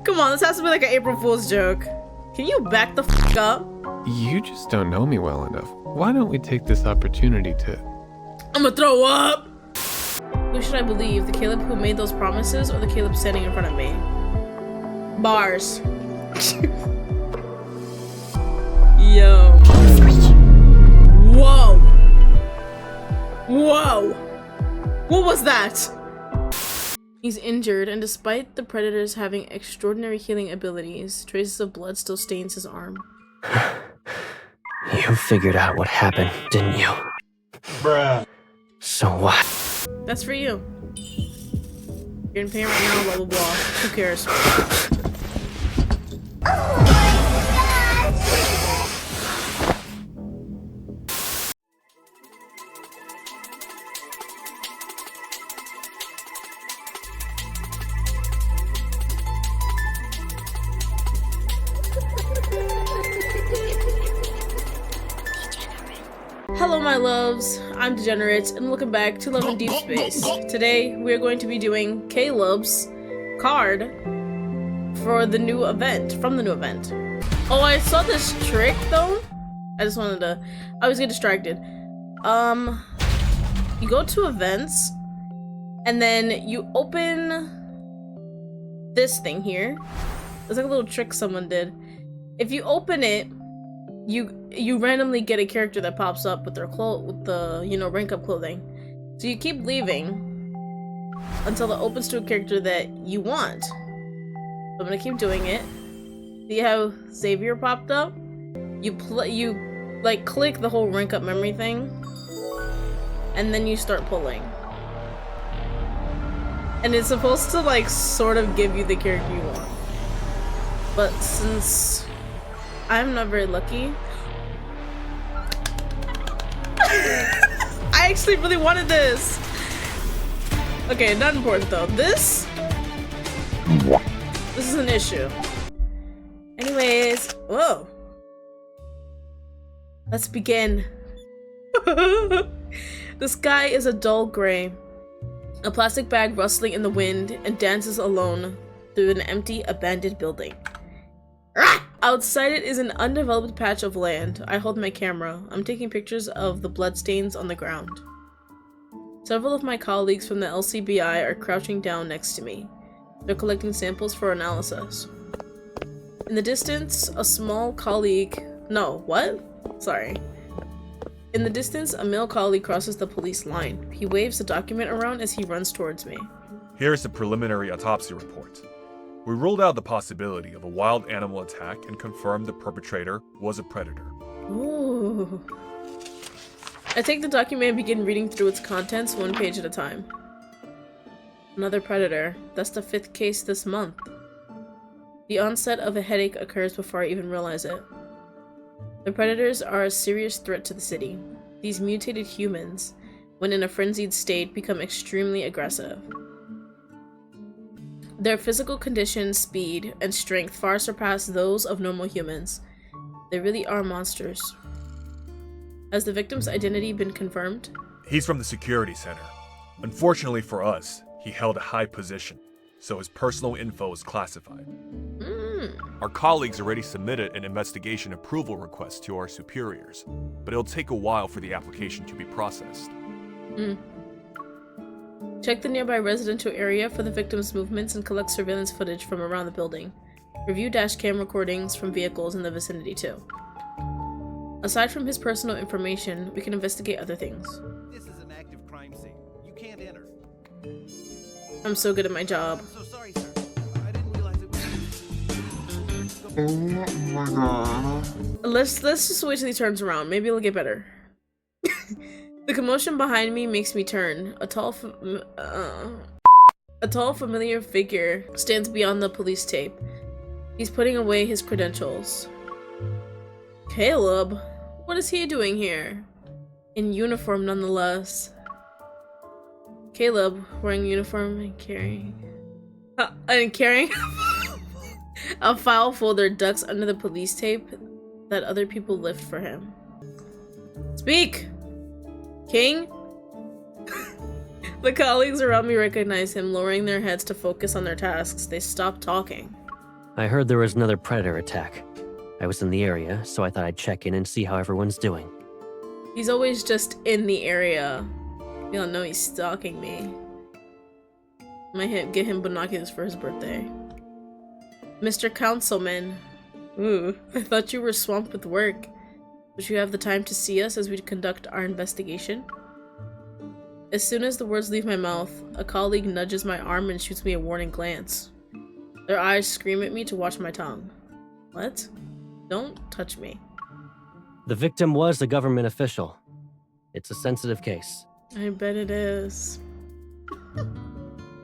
Come on, this has to be like an April Fool's joke. Can you back the f up? You just don't know me well enough. Why don't we take this opportunity to... I'm gonna throw up! Who should I believe? The Caleb who made those promises or the Caleb standing in front of me? Bars. Yo. Whoa. Whoa. What was that? He's injured, and despite the predators having extraordinary healing abilities, traces of blood still stains his arm. You figured out what happened, didn't you? Bruh. So what? That's for you. You're in pain right now, blah blah blah. Who cares? Hello my loves, I'm Degenerate and welcome back to Love in Deepspace. Today we are going to be doing Caleb's card for the new event, from the new event. Oh, I saw this trick though. I was getting distracted. You go to events and then you open this thing here. It's like a little trick someone did. If you open it, you randomly get a character that pops up with their rank up clothing. So you keep leaving until it opens to a character that you want. I'm gonna keep doing it. See how Xavier popped up? You like click the whole rank up memory thing, and then you start pulling. And it's supposed to like sort of give you the character you want. But since I'm not very lucky. I actually really wanted this. Okay, not important though. This is an issue. Anyways, whoa. Let's begin. The sky is a dull gray. A plastic bag rustling in the wind and dances alone through an empty, abandoned building. Outside it is an undeveloped patch of land. I hold my camera. I'm taking pictures of the bloodstains on the ground. Several of my colleagues from the LCBI are crouching down next to me. They're collecting samples for analysis. In the distance, In the distance, a male colleague crosses the police line. He waves the document around as he runs towards me. Here's the preliminary autopsy report. We ruled out the possibility of a wild animal attack and confirmed the perpetrator was a predator. Ooh. I take the document and begin reading through its contents one page at a time. Another predator. That's the 5th case this month. The onset of a headache occurs before I even realize it. The predators are a serious threat to the city. These mutated humans, when in a frenzied state, become extremely aggressive. Their physical condition, speed, and strength far surpass those of normal humans. They really are monsters. Has the victim's identity been confirmed? He's from the security center. Unfortunately for us, he held a high position, so his personal info is classified. Our colleagues already submitted an investigation approval request to our superiors, but it'll take a while for the application to be processed. Check the nearby residential area for the victim's movements and collect surveillance footage from around the building. Review dashcam recordings from vehicles in the vicinity too. Aside from his personal information, we can investigate other things. This is an active crime scene. You can't enter. I'm so good at my job. I'm so sorry, sir. I didn't realize it was... Let's just wait till he turns around. Maybe it'll get better. The commotion behind me makes me turn. A tall, familiar figure stands beyond the police tape. He's putting away his credentials. Caleb? What is he doing here? In uniform, nonetheless. Caleb, wearing uniform and carrying a file folder ducks under the police tape that other people lift for him. Speak! King? The colleagues around me recognize him, lowering their heads to focus on their tasks. They stop talking. I heard there was another predator attack. I was in the area, so I thought I'd check in and see how everyone's doing. He's always just in the area. You don't know he's stalking me. Might get him binoculars for his birthday. Mr. Councilman. Ooh, I thought you were swamped with work. Would you have the time to see us as we conduct our investigation? As soon as the words leave my mouth, a colleague nudges my arm and shoots me a warning glance. Their eyes scream at me to watch my tongue. What? Don't touch me. The victim was a government official. It's a sensitive case. I bet it is.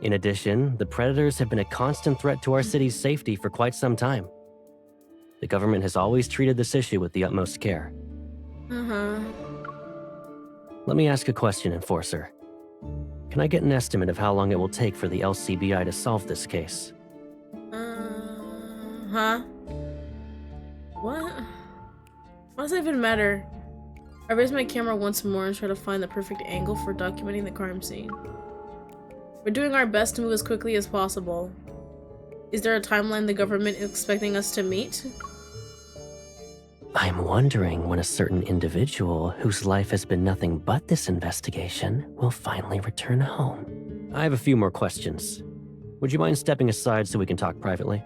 In addition, the predators have been a constant threat to our city's safety for quite some time. The government has always treated this issue with the utmost care. Uh-huh. Let me ask a question, Enforcer. Can I get an estimate of how long it will take for the LCBI to solve this case? Huh? What? Why does that even matter? I raise my camera once more and try to find the perfect angle for documenting the crime scene. We're doing our best to move as quickly as possible. Is there a timeline the government is expecting us to meet? I'm wondering when a certain individual whose life has been nothing but this investigation will finally return home. I have a few more questions. Would you mind stepping aside so we can talk privately?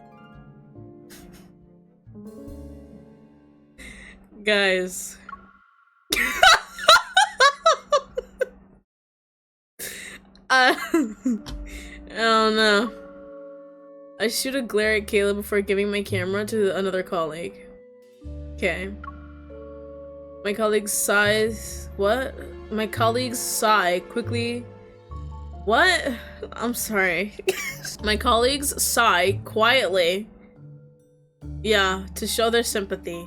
Guys. I don't know. I shoot a glare at Caleb before giving my camera to another colleague. Okay. My colleagues sighs. What? My colleagues sigh quickly. What? I'm sorry. My colleagues sigh quietly. Yeah, to show their sympathy.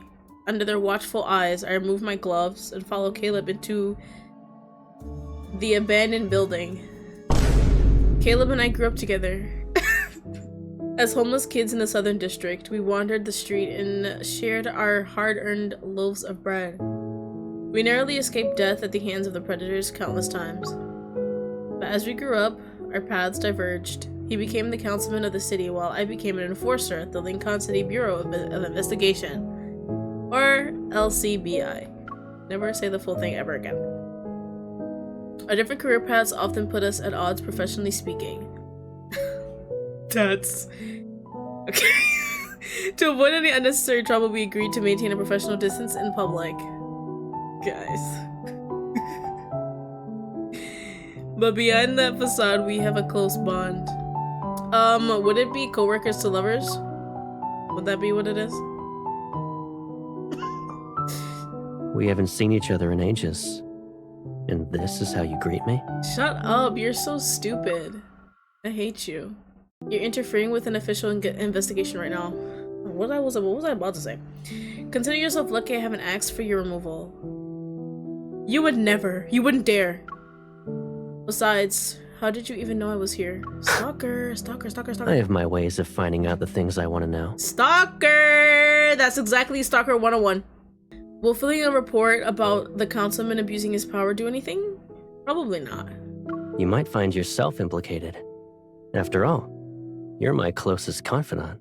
Under their watchful eyes, I remove my gloves and follow Caleb into the abandoned building. Caleb and I grew up together. As homeless kids in the Southern District, we wandered the street and shared our hard-earned loaves of bread. We narrowly escaped death at the hands of the predators countless times. But as we grew up, our paths diverged. He became the councilman of the city while I became an enforcer at the Lincoln City Bureau of Investigation, or LCBI. Never say the full thing ever again. Our different career paths often put us at odds professionally speaking. That's okay. To avoid any unnecessary trouble, we agreed to maintain a professional distance in public. Guys. But behind that facade, we have a close bond. Would it be coworkers to lovers? Would that be what it is? We haven't seen each other in ages. And this is how you greet me? Shut up, you're so stupid. I hate you. You're interfering with an official investigation right now. What was I about to say? Consider yourself lucky I haven't asked for your removal. You would never. You wouldn't dare. Besides, how did you even know I was here? Stalker. I have my ways of finding out the things I want to know. Stalker! That's exactly Stalker 101. Will filling a report about the councilman abusing his power do anything? Probably not. You might find yourself implicated. After all, you're my closest confidant.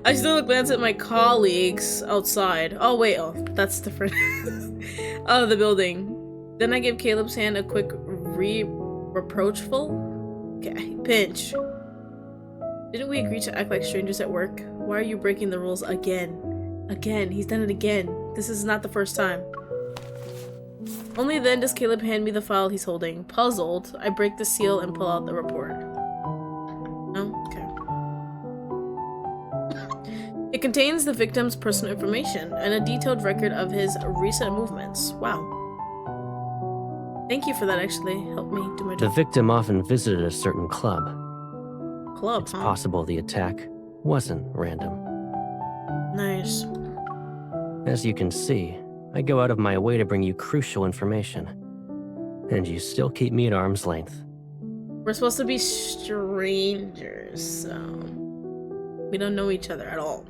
I still glance at my colleagues outside. Oh wait, that's different. Out of the building. Then I give Caleb's hand a quick reproachful? Okay, pinch. Didn't we agree to act like strangers at work? Why are you breaking the rules again? Again, he's done it again. This is not the first time. Only then does Caleb hand me the file he's holding. Puzzled, I break the seal and pull out the report. No? Okay. It contains the victim's personal information and a detailed record of his recent movements. Wow. Thank you for that, actually. Help me do my The job. victim often visited a certain club. Club, It's huh? possible the attack wasn't random. Nice. As you can see, I go out of my way to bring you crucial information. And you still keep me at arm's length. We're supposed to be strangers, so we don't know each other at all.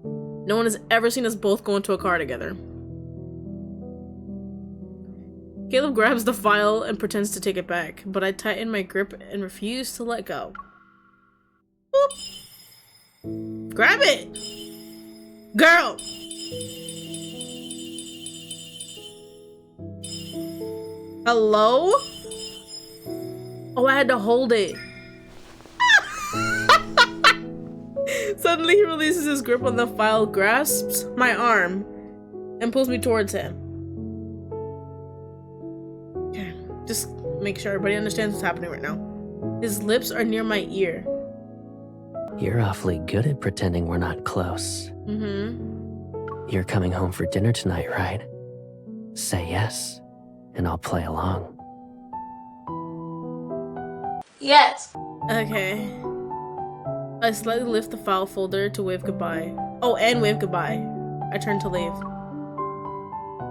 No one has ever seen us both go into a car together. Caleb grabs the file and pretends to take it back, but I tighten my grip and refuse to let go. Boop. Grab it! Girl! Hello? Oh, I had to hold it. Suddenly he releases his grip on the file, grasps my arm, and pulls me towards him. Okay, just make sure everybody understands what's happening right now. His lips are near my ear. You're awfully good at pretending we're not close. Mm-hmm. You're coming home for dinner tonight, right? Say yes, and I'll play along. Yes. Okay. I slightly lift the file folder to wave goodbye. Oh, and wave goodbye. I turn to leave.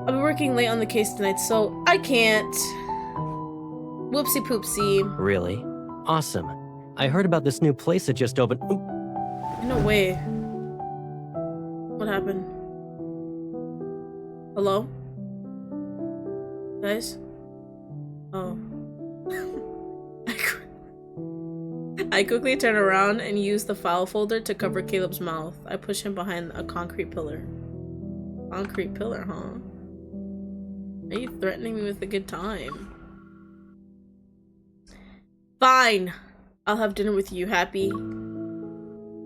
I'll be working late on the case tonight, so I can't. Whoopsie poopsie. Really? Awesome. I heard about this new place that just opened. Oop. No way. What happened? Hello? Guys? Oh. I quickly turn around and use the file folder to cover Caleb's mouth. I push him behind a concrete pillar. Concrete pillar, huh? Are you threatening me with a good time? Fine! I'll have dinner with you. Happy?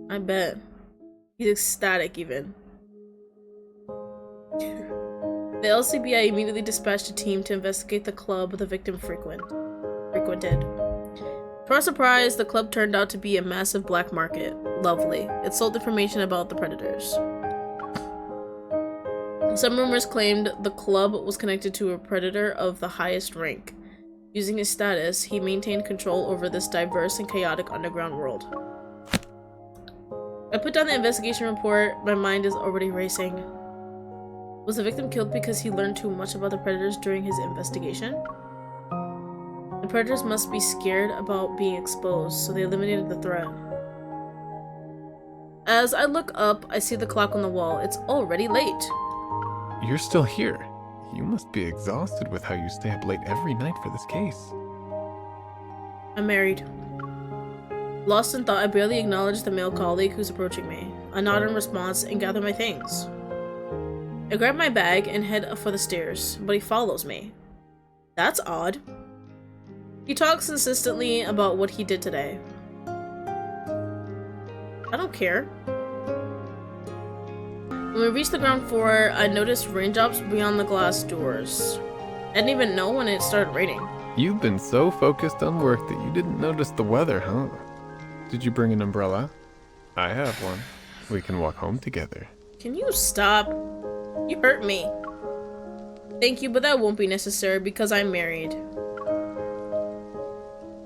I bet. He's ecstatic, even. The LCBI immediately dispatched a team to investigate the club the victim frequented. To our surprise, the club turned out to be a massive black market. Lovely. It sold information about the predators. Some rumors claimed the club was connected to a predator of the highest rank. Using his status, he maintained control over this diverse and chaotic underground world. I put down the investigation report. My mind is already racing. Was the victim killed because he learned too much about the predators during his investigation? The predators must be scared about being exposed, so they eliminated the threat. As I look up, I see the clock on the wall. It's already late. You're still here. You must be exhausted with how you stay up late every night for this case. I'm married. Lost in thought, I barely acknowledge the male colleague who's approaching me. I nod in response and gather my things. I grab my bag and head for the stairs, but he follows me. That's odd. He talks insistently about what he did today. I don't care. When we reach the ground floor, I noticed raindrops beyond the glass doors. I didn't even know when it started raining. You've been so focused on work that you didn't notice the weather, huh? Did you bring an umbrella? I have one. We can walk home together. Can you stop? You hurt me. Thank you, but that won't be necessary because I'm married.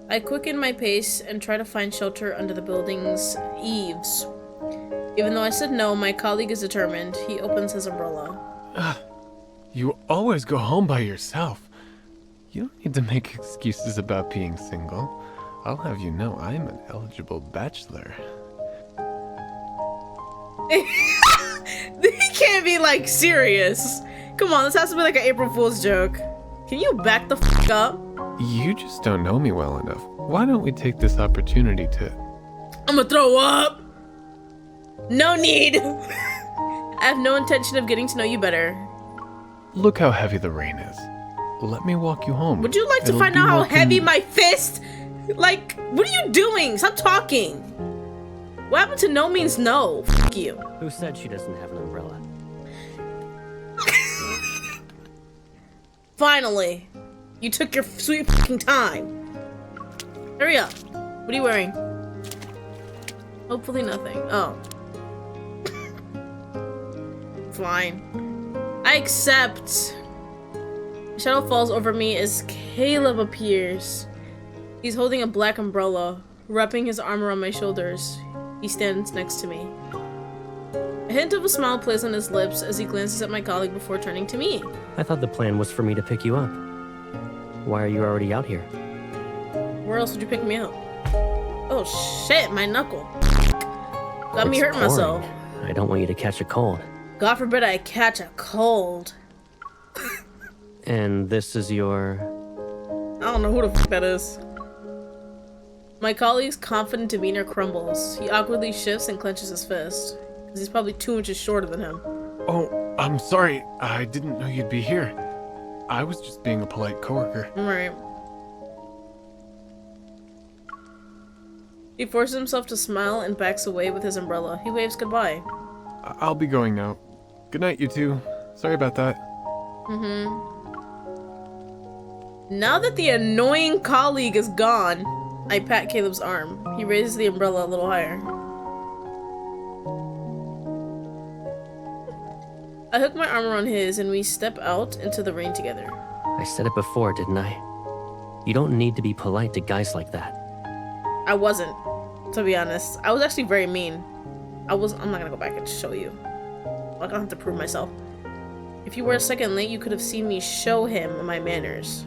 I quicken my pace and try to find shelter under the building's eaves. Even though I said no, my colleague is determined. He opens his umbrella. You always go home by yourself. You don't need to make excuses about being single. I'll have you know I'm an eligible bachelor. He can't be like serious. Come on, this has to be like an April Fool's joke. Can you back the f up? You just don't know me well enough. Why don't we take this opportunity to... I'm gonna throw up. No need. I have no intention of getting to know you better. Look how heavy the rain is. Let me walk you home. Would you like to It'll find be out how more heavy my fist? Like, what are you doing? Stop talking. What happened to no means no? Fuck you. Who said she doesn't have an umbrella? Finally. You took your sweet fucking time. Hurry up. What are you wearing? Hopefully nothing. Oh. Fine. I accept. A shadow falls over me as Caleb appears. He's holding a black umbrella, wrapping his arm around my shoulders. He stands next to me. A hint of a smile plays on his lips as he glances at my colleague before turning to me. I thought the plan was for me to pick you up. Why are you already out here? Where else would you pick me up? Oh shit, my knuckle. Got me It's hurting pouring. myself. I don't want you to catch a cold. God forbid I catch a cold. And this is your... I don't know who the fuck that is. My colleague's confident demeanor crumbles. He awkwardly shifts and clenches his fist. Because he's probably 2 inches shorter than him. Oh, I'm sorry. I didn't know you'd be here. I was just being a polite coworker. Right. He forces himself to smile and backs away with his umbrella. He waves goodbye. I'll be going now. Good night, you two. Sorry about that. Now that the annoying colleague is gone, I pat Caleb's arm. He raises the umbrella a little higher. I hook my arm around his and we step out into the rain together. I said it before, didn't I? You don't need to be polite to guys like that. I wasn't, to be honest. I was actually very mean. I'm not gonna go back and show you. I don't have to prove myself. If you were a second late, you could have seen me show him my manners.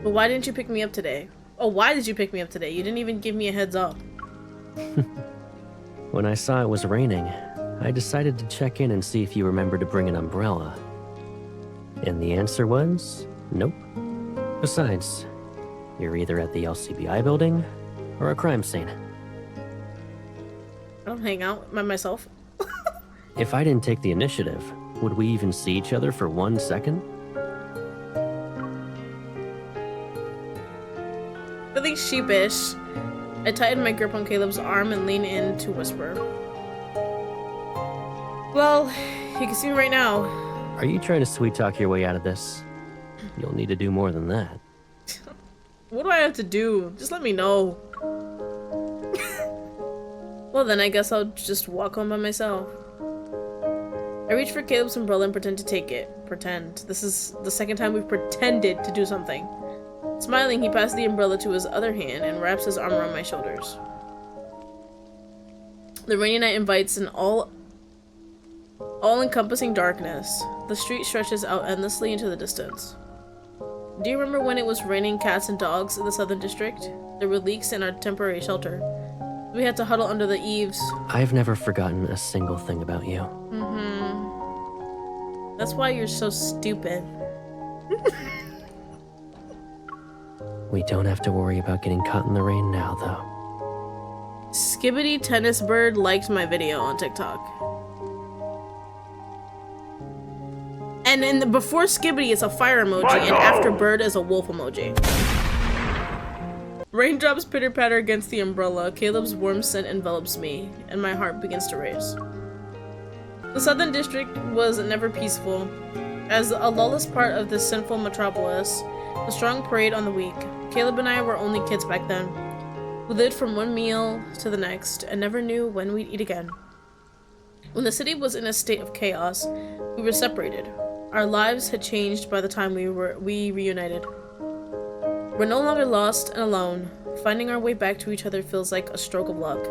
But why didn't you pick me up today? Oh, why did you pick me up today? You didn't even give me a heads up. When I saw it was raining, I decided to check in and see if you remembered to bring an umbrella. And the answer was nope. Besides, you're either at the LCBI building or a crime scene. I don't hang out by myself. If I didn't take the initiative, would we even see each other for 1 second? Feeling sheepish, I tighten my grip on Caleb's arm and lean in to whisper. Well, you can see me right now. Are you trying to sweet talk your way out of this? You'll need to do more than that. What do I have to do? Just let me know. Well then, I guess I'll just walk home by myself. I reach for Caleb's umbrella and pretend to take it. Pretend. This is the second time we've pretended to do something. Smiling, he passes the umbrella to his other hand and wraps his arm around my shoulders. The rainy night invites an all-encompassing darkness. The street stretches out endlessly into the distance. Do you remember when it was raining cats and dogs in the Southern District? There were leaks in our temporary shelter. We had to huddle under the eaves. I've never forgotten a single thing about you. That's why you're so stupid. We don't have to worry about getting caught in the rain now, though. Skibbity Tennis Bird liked my video on TikTok. And before Skibbity is a fire emoji, and after bird is a wolf emoji. Raindrops pitter-patter against the umbrella. Caleb's warm scent envelops me, and my heart begins to race. The Southern District was never peaceful. As a lawless part of this sinful metropolis, a strong preyed on the weak. Caleb and I were only kids back then. We lived from one meal to the next, and never knew when we'd eat again. When the city was in a state of chaos, we were separated. Our lives had changed by the time we reunited. We're no longer lost and alone. Finding our way back to each other feels like a stroke of luck.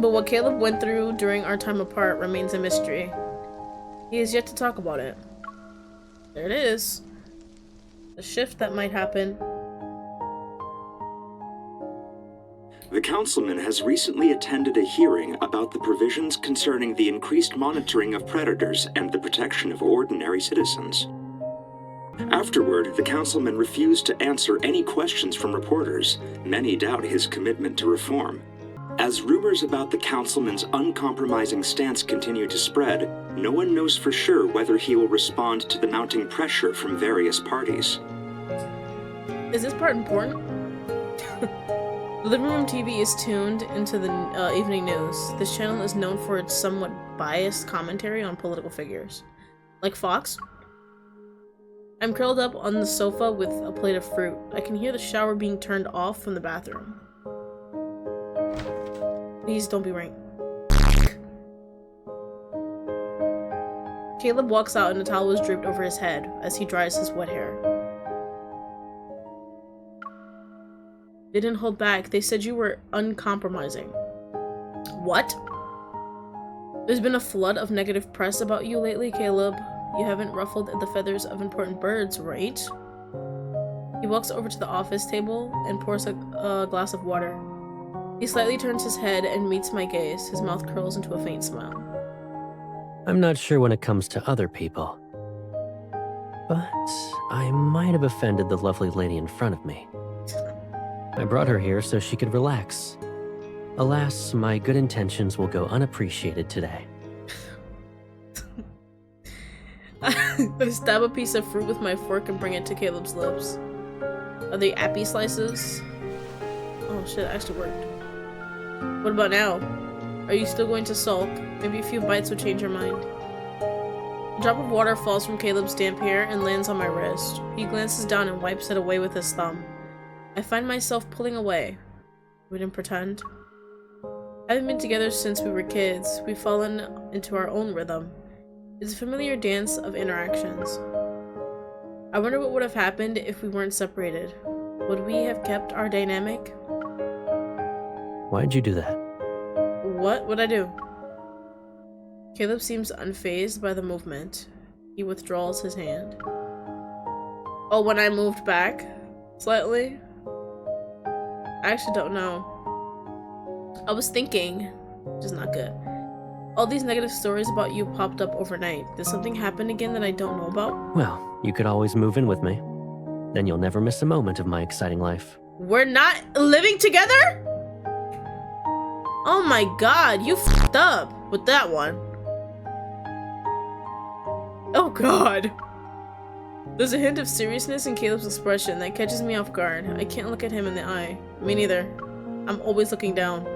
But what Caleb went through during our time apart remains a mystery. He has yet to talk about it. There it is. The shift that might happen. The councilman has recently attended a hearing about the provisions concerning the increased monitoring of predators and the protection of ordinary citizens. Afterward, the councilman refused to answer any questions from reporters. Many doubt his commitment to reform. As rumors about the councilman's uncompromising stance continue to spread, no one knows for sure whether he will respond to the mounting pressure from various parties. Is this part important? The living room TV is tuned into the evening news. This channel is known for its somewhat biased commentary on political figures. Like Fox? I'm curled up on the sofa with a plate of fruit. I can hear the shower being turned off from the bathroom. Please don't be right. Caleb walks out and a towel is draped over his head as he dries his wet hair. They didn't hold back. They said you were uncompromising. What? There's been a flood of negative press about you lately, Caleb. You haven't ruffled the feathers of important birds, right? He walks over to the office table and pours a glass of water. He slightly turns his head and meets my gaze. His mouth curls into a faint smile. I'm not sure when it comes to other people, but I might have offended the lovely lady in front of me. I brought her here so she could relax. Alas, my good intentions will go unappreciated today. I stab a piece of fruit with my fork and bring it to Caleb's lips. Are they appy slices? Oh shit, that actually worked. What about now? Are you still going to sulk? Maybe a few bites will change your mind. A drop of water falls from Caleb's damp hair and lands on my wrist. He glances down and wipes it away with his thumb. I find myself pulling away. We didn't pretend. Having been together since we were kids, we've fallen into our own rhythm. It's a familiar dance of interactions. I wonder what would have happened if we weren't separated. Would we have kept our dynamic? Why'd you do that? What would I do? Caleb seems unfazed by the movement. He withdraws his hand. Oh, when I moved back slightly? I actually don't know. I was thinking, which is not good. All these negative stories about you popped up overnight. Did something happen again that I don't know about? Well, you could always move in with me. Then you'll never miss a moment of my exciting life. We're not living together? Oh my god, you f***ed up with that one. Oh god. There's a hint of seriousness in Caleb's expression that catches me off guard. I can't look at him in the eye. Me neither. I'm always looking down.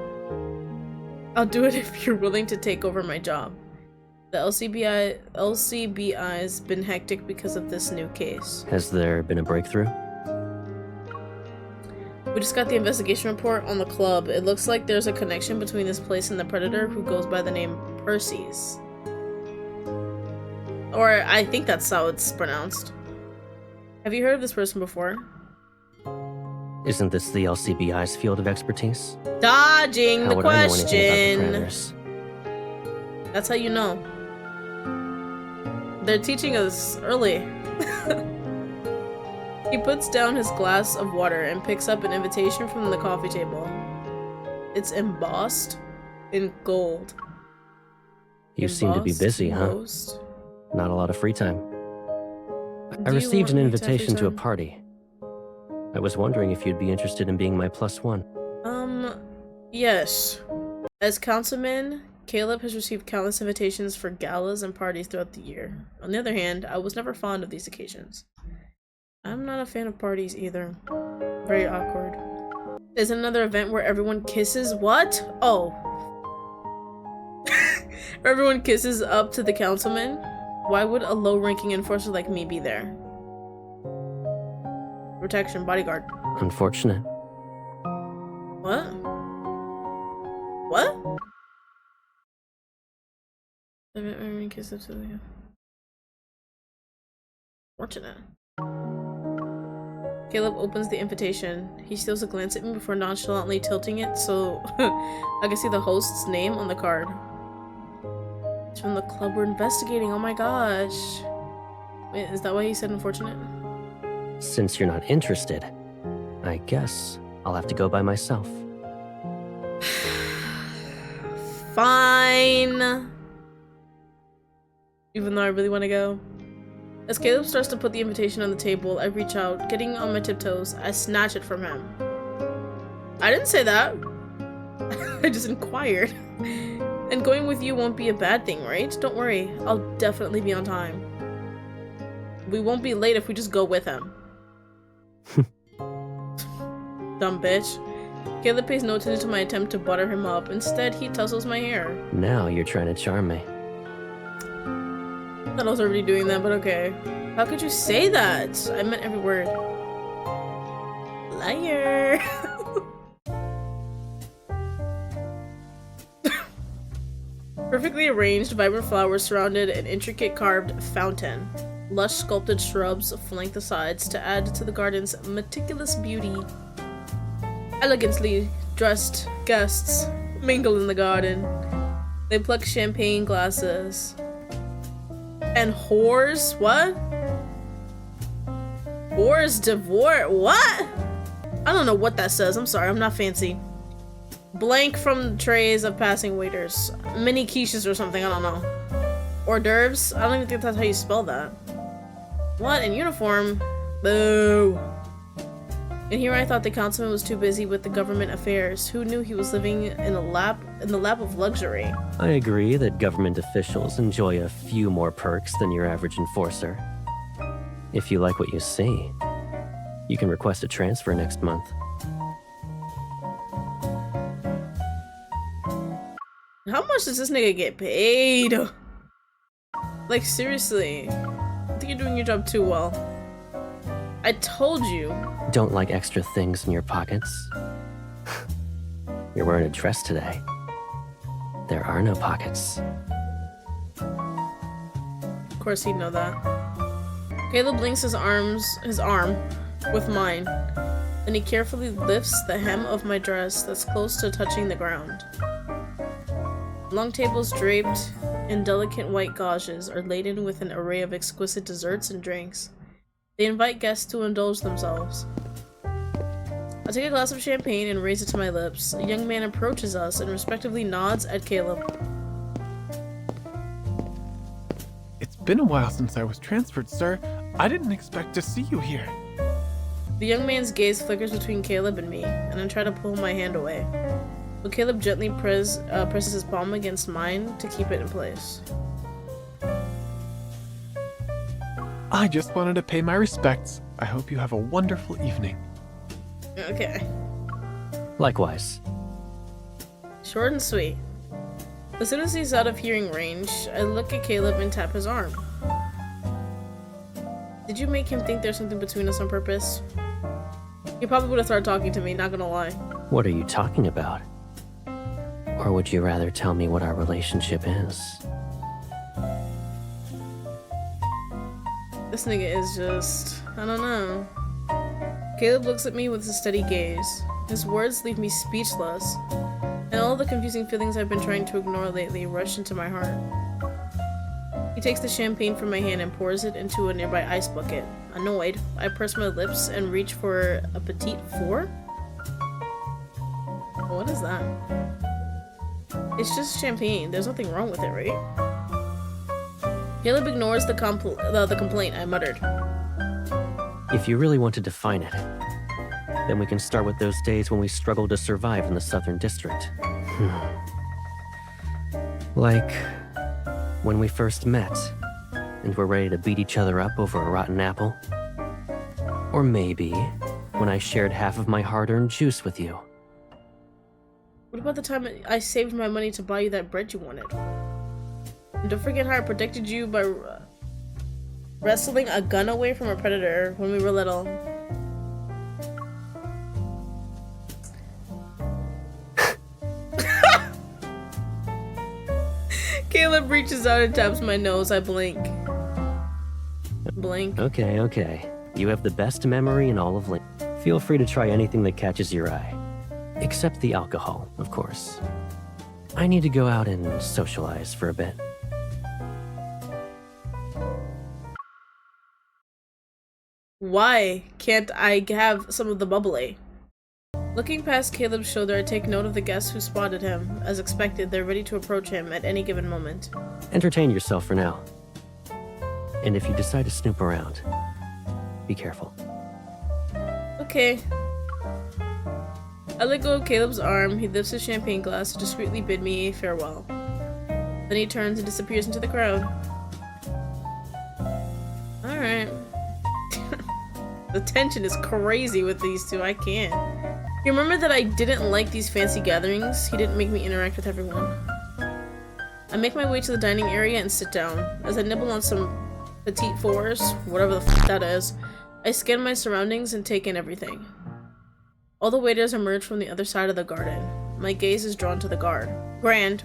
I'll do it if you're willing to take over my job. The LCBI's been hectic because of this new case. Has there been a breakthrough? We just got the investigation report on the club. It looks like there's a connection between this place and the predator who goes by the name Percy's. Or I think that's how it's pronounced. Have you heard of this person before? Isn't this the LCBI's field of expertise? Dodging How the would I know anything about the question. predators? That's how you know. They're teaching us early. He puts down his glass of water and picks up an invitation from the coffee table. It's embossed in gold. You seem to be busy, huh? Embossed. Not a lot of free time. I Do you received want an me to have free invitation to a time? party. I was wondering if you'd be interested in being my +1. Yes. As councilman, Caleb has received countless invitations for galas and parties throughout the year. On the other hand, I was never fond of these occasions. I'm not a fan of parties either. Very awkward. There's another event where everyone kisses. What? Oh. Where everyone kisses up to the councilman? Why would a low-ranking enforcer like me be there? Protection, bodyguard. Unfortunate. What? What? Everyone kiss up to the... Fortunate. Caleb opens the invitation. He steals a glance at me before nonchalantly tilting it so I can see the host's name on the card. It's from the club we're investigating. Oh my gosh. Wait, is that why he said unfortunate? Since you're not interested, I guess I'll have to go by myself. Fine. Even though I really want to go. As Caleb starts to put the invitation on the table, I reach out, getting on my tiptoes. I snatch it from him. I didn't say that. I just inquired. And going with you won't be a bad thing, right? Don't worry, I'll definitely be on time. We won't be late if we just go with him. Dumb bitch. Caleb pays no attention to my attempt to butter him up. Instead, he tussles my hair. Now you're trying to charm me. I thought I was already doing that, but okay. How could you say that? I meant every word. Liar. Perfectly arranged, vibrant flowers surrounded an intricate carved fountain. Lush sculpted shrubs flank the sides to add to the garden's meticulous beauty. Elegantly dressed guests mingle in the garden. They pluck champagne glasses. And whores? What? Whores divorce? What? I don't know what that says. I'm sorry, I'm not fancy. Blank from trays of passing waiters. Mini quiches or something, I don't know. Hors d'oeuvres? I don't even think that's how you spell that. What? In uniform? Boo. And here I thought the councilman was too busy with the government affairs. Who knew he was living in the lap of luxury? I agree that government officials enjoy a few more perks than your average enforcer. If you like what you see, you can request a transfer next month. How much does this nigga get paid? Like, seriously. I think you're doing your job too well. I told you. Don't like extra things in your pockets? You're wearing a dress today. There are no pockets. Of course he'd know that. Caleb links his arm with mine. Then he carefully lifts the hem of my dress that's close to touching the ground. Long tables draped in delicate white gauges are laden with an array of exquisite desserts and drinks. They invite guests to indulge themselves. I take a glass of champagne and raise it to my lips. A young man approaches us and respectively nods at Caleb. It's been a while since I was transferred, sir. I didn't expect to see you here. The young man's gaze flickers between Caleb and me, and I try to pull my hand away. But Caleb gently presses his palm against mine to keep it in place. I just wanted to pay my respects. I hope you have a wonderful evening. Okay. Likewise. Short and sweet. As soon as he's out of hearing range, I look at Caleb and tap his arm. Did you make him think there's something between us on purpose? He probably would have started talking to me, not gonna lie. What are you talking about? Or would you rather tell me what our relationship is? This nigga is just... I don't know. Caleb looks at me with a steady gaze. His words leave me speechless, and all the confusing feelings I've been trying to ignore lately rush into my heart. He takes the champagne from my hand and pours it into a nearby ice bucket. Annoyed, I purse my lips and reach for a petite four? What is that? It's just champagne. There's nothing wrong with it, right? Caleb ignores the complaint I muttered. If you really want to define it, then we can start with those days when we struggled to survive in the Southern District. Like when we first met and were ready to beat each other up over a rotten apple. Or maybe when I shared half of my hard-earned juice with you. What about the time I saved my money to buy you that bread you wanted? And don't forget how I protected you by wrestling a gun away from a predator when we were little. Caleb reaches out and taps my nose. I blink. Blink. Okay. You have the best memory in all of Link. Feel free to try anything that catches your eye. Except the alcohol, of course. I need to go out and socialize for a bit. Why can't I have some of the bubbly? Looking past Caleb's shoulder, I take note of the guests who spotted him. As expected, they're ready to approach him at any given moment. Entertain yourself for now. And if you decide to snoop around, be careful. Okay. I let go of Caleb's arm. He lifts his champagne glass to discreetly bid me farewell. Then he turns and disappears into the crowd. Alright. The tension is crazy with these two. I can't. You remember that I didn't like these fancy gatherings? He didn't make me interact with everyone. I make my way to the dining area and sit down. As I nibble on some petite fours, whatever the f that is, I scan my surroundings and take in everything. All the waiters emerge from the other side of the garden. My gaze is drawn to the grand,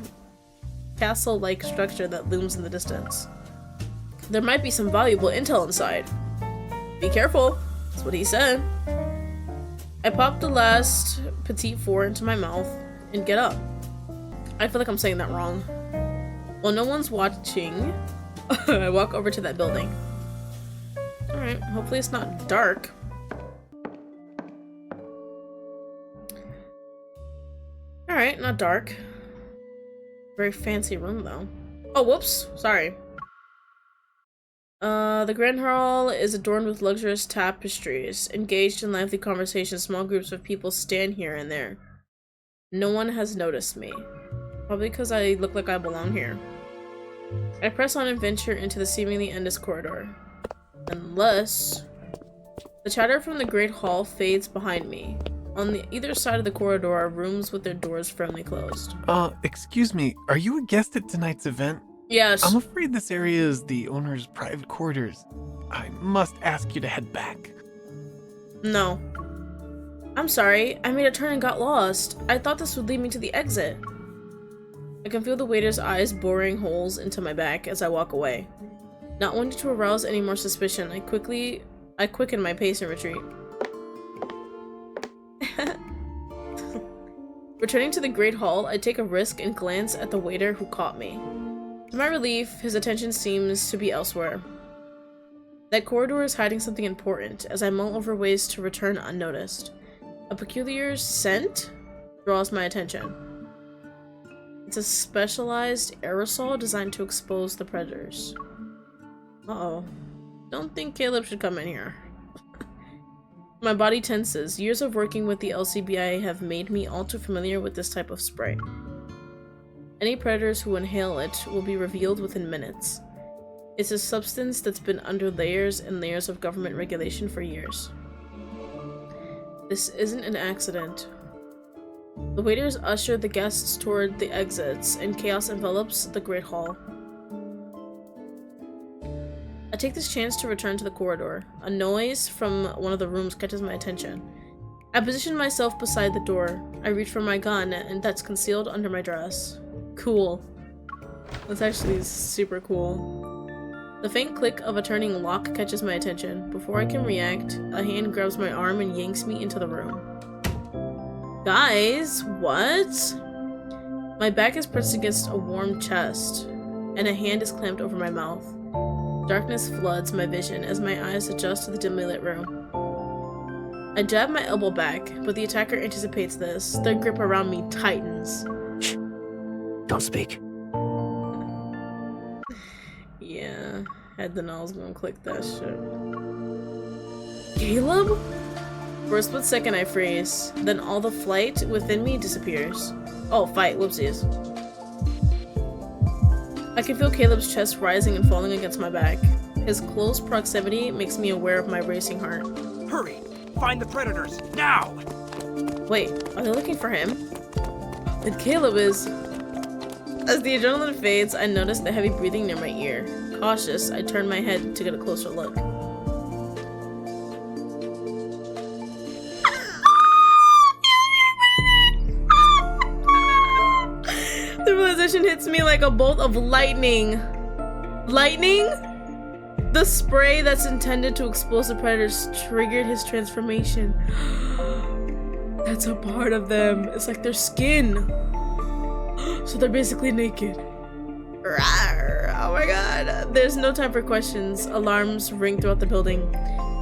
castle-like structure that looms in the distance. There might be some valuable intel inside. Be careful, that's what he said. I pop the last petite four into my mouth and get up. I feel like I'm saying that wrong. While no one's watching, I walk over to that building. Alright, hopefully it's not dark. Alright, not dark. Very fancy room though. Oh, whoops, sorry. The Grand Hall is adorned with luxurious tapestries. Engaged in lively conversation, small groups of people stand here and there. No one has noticed me. Probably because I look like I belong here. I press on and venture into the seemingly endless corridor. Unless... The chatter from the Great Hall fades behind me. On the either side of the corridor are rooms with their doors firmly closed. Excuse me, are you a guest at tonight's event? Yes. I'm afraid this area is the owner's private quarters. I must ask you to head back. No. I'm sorry, I made a turn and got lost. I thought this would lead me to the exit. I can feel the waiter's eyes boring holes into my back as I walk away. Not wanting to arouse any more suspicion, I quicken my pace and retreat. Returning to the Great Hall, I take a risk and glance at the waiter who caught me. To my relief, his attention seems to be elsewhere. That corridor is hiding something important as I mull over ways to return unnoticed. A peculiar scent draws my attention. It's a specialized aerosol designed to expose the predators. Uh-oh. Don't think Caleb should come in here. My body tenses. Years of working with the LCBI have made me all too familiar with this type of spray. Any predators who inhale it will be revealed within minutes. It's a substance that's been under layers and layers of government regulation for years. This isn't an accident. The waiters usher the guests toward the exits, and chaos envelops the Great Hall. I take this chance to return to the corridor. A noise from one of the rooms catches my attention. I position myself beside the door. I reach for my gun, and that's concealed under my dress. Cool. That's actually super cool. The faint click of a turning lock catches my attention. Before I can react, a hand grabs my arm and yanks me into the room. Guys, what? My back is pressed against a warm chest, and a hand is clamped over my mouth. Darkness floods my vision as my eyes adjust to the dimly lit room. I jab my elbow back, but the attacker anticipates this. Their grip around me tightens. Shh. Don't speak. Yeah, had to know I was gonna click that shit. Caleb? For a split second I freeze, then all the flight within me disappears. Oh, fight, whoopsies. I can feel Caleb's chest rising and falling against my back. His close proximity makes me aware of my racing heart. Hurry! Find the predators, now! Wait, are they looking for him? And Caleb is... As the adrenaline fades, I notice the heavy breathing near my ear. Cautious, I turn my head to get a closer look. The realization hits me like a bolt of lightning. Lightning? The spray that's intended to expose the predators triggered his transformation. That's a part of them. It's like their skin. So they're basically naked. Rawr. Oh my god. There's no time for questions. Alarms ring throughout the building.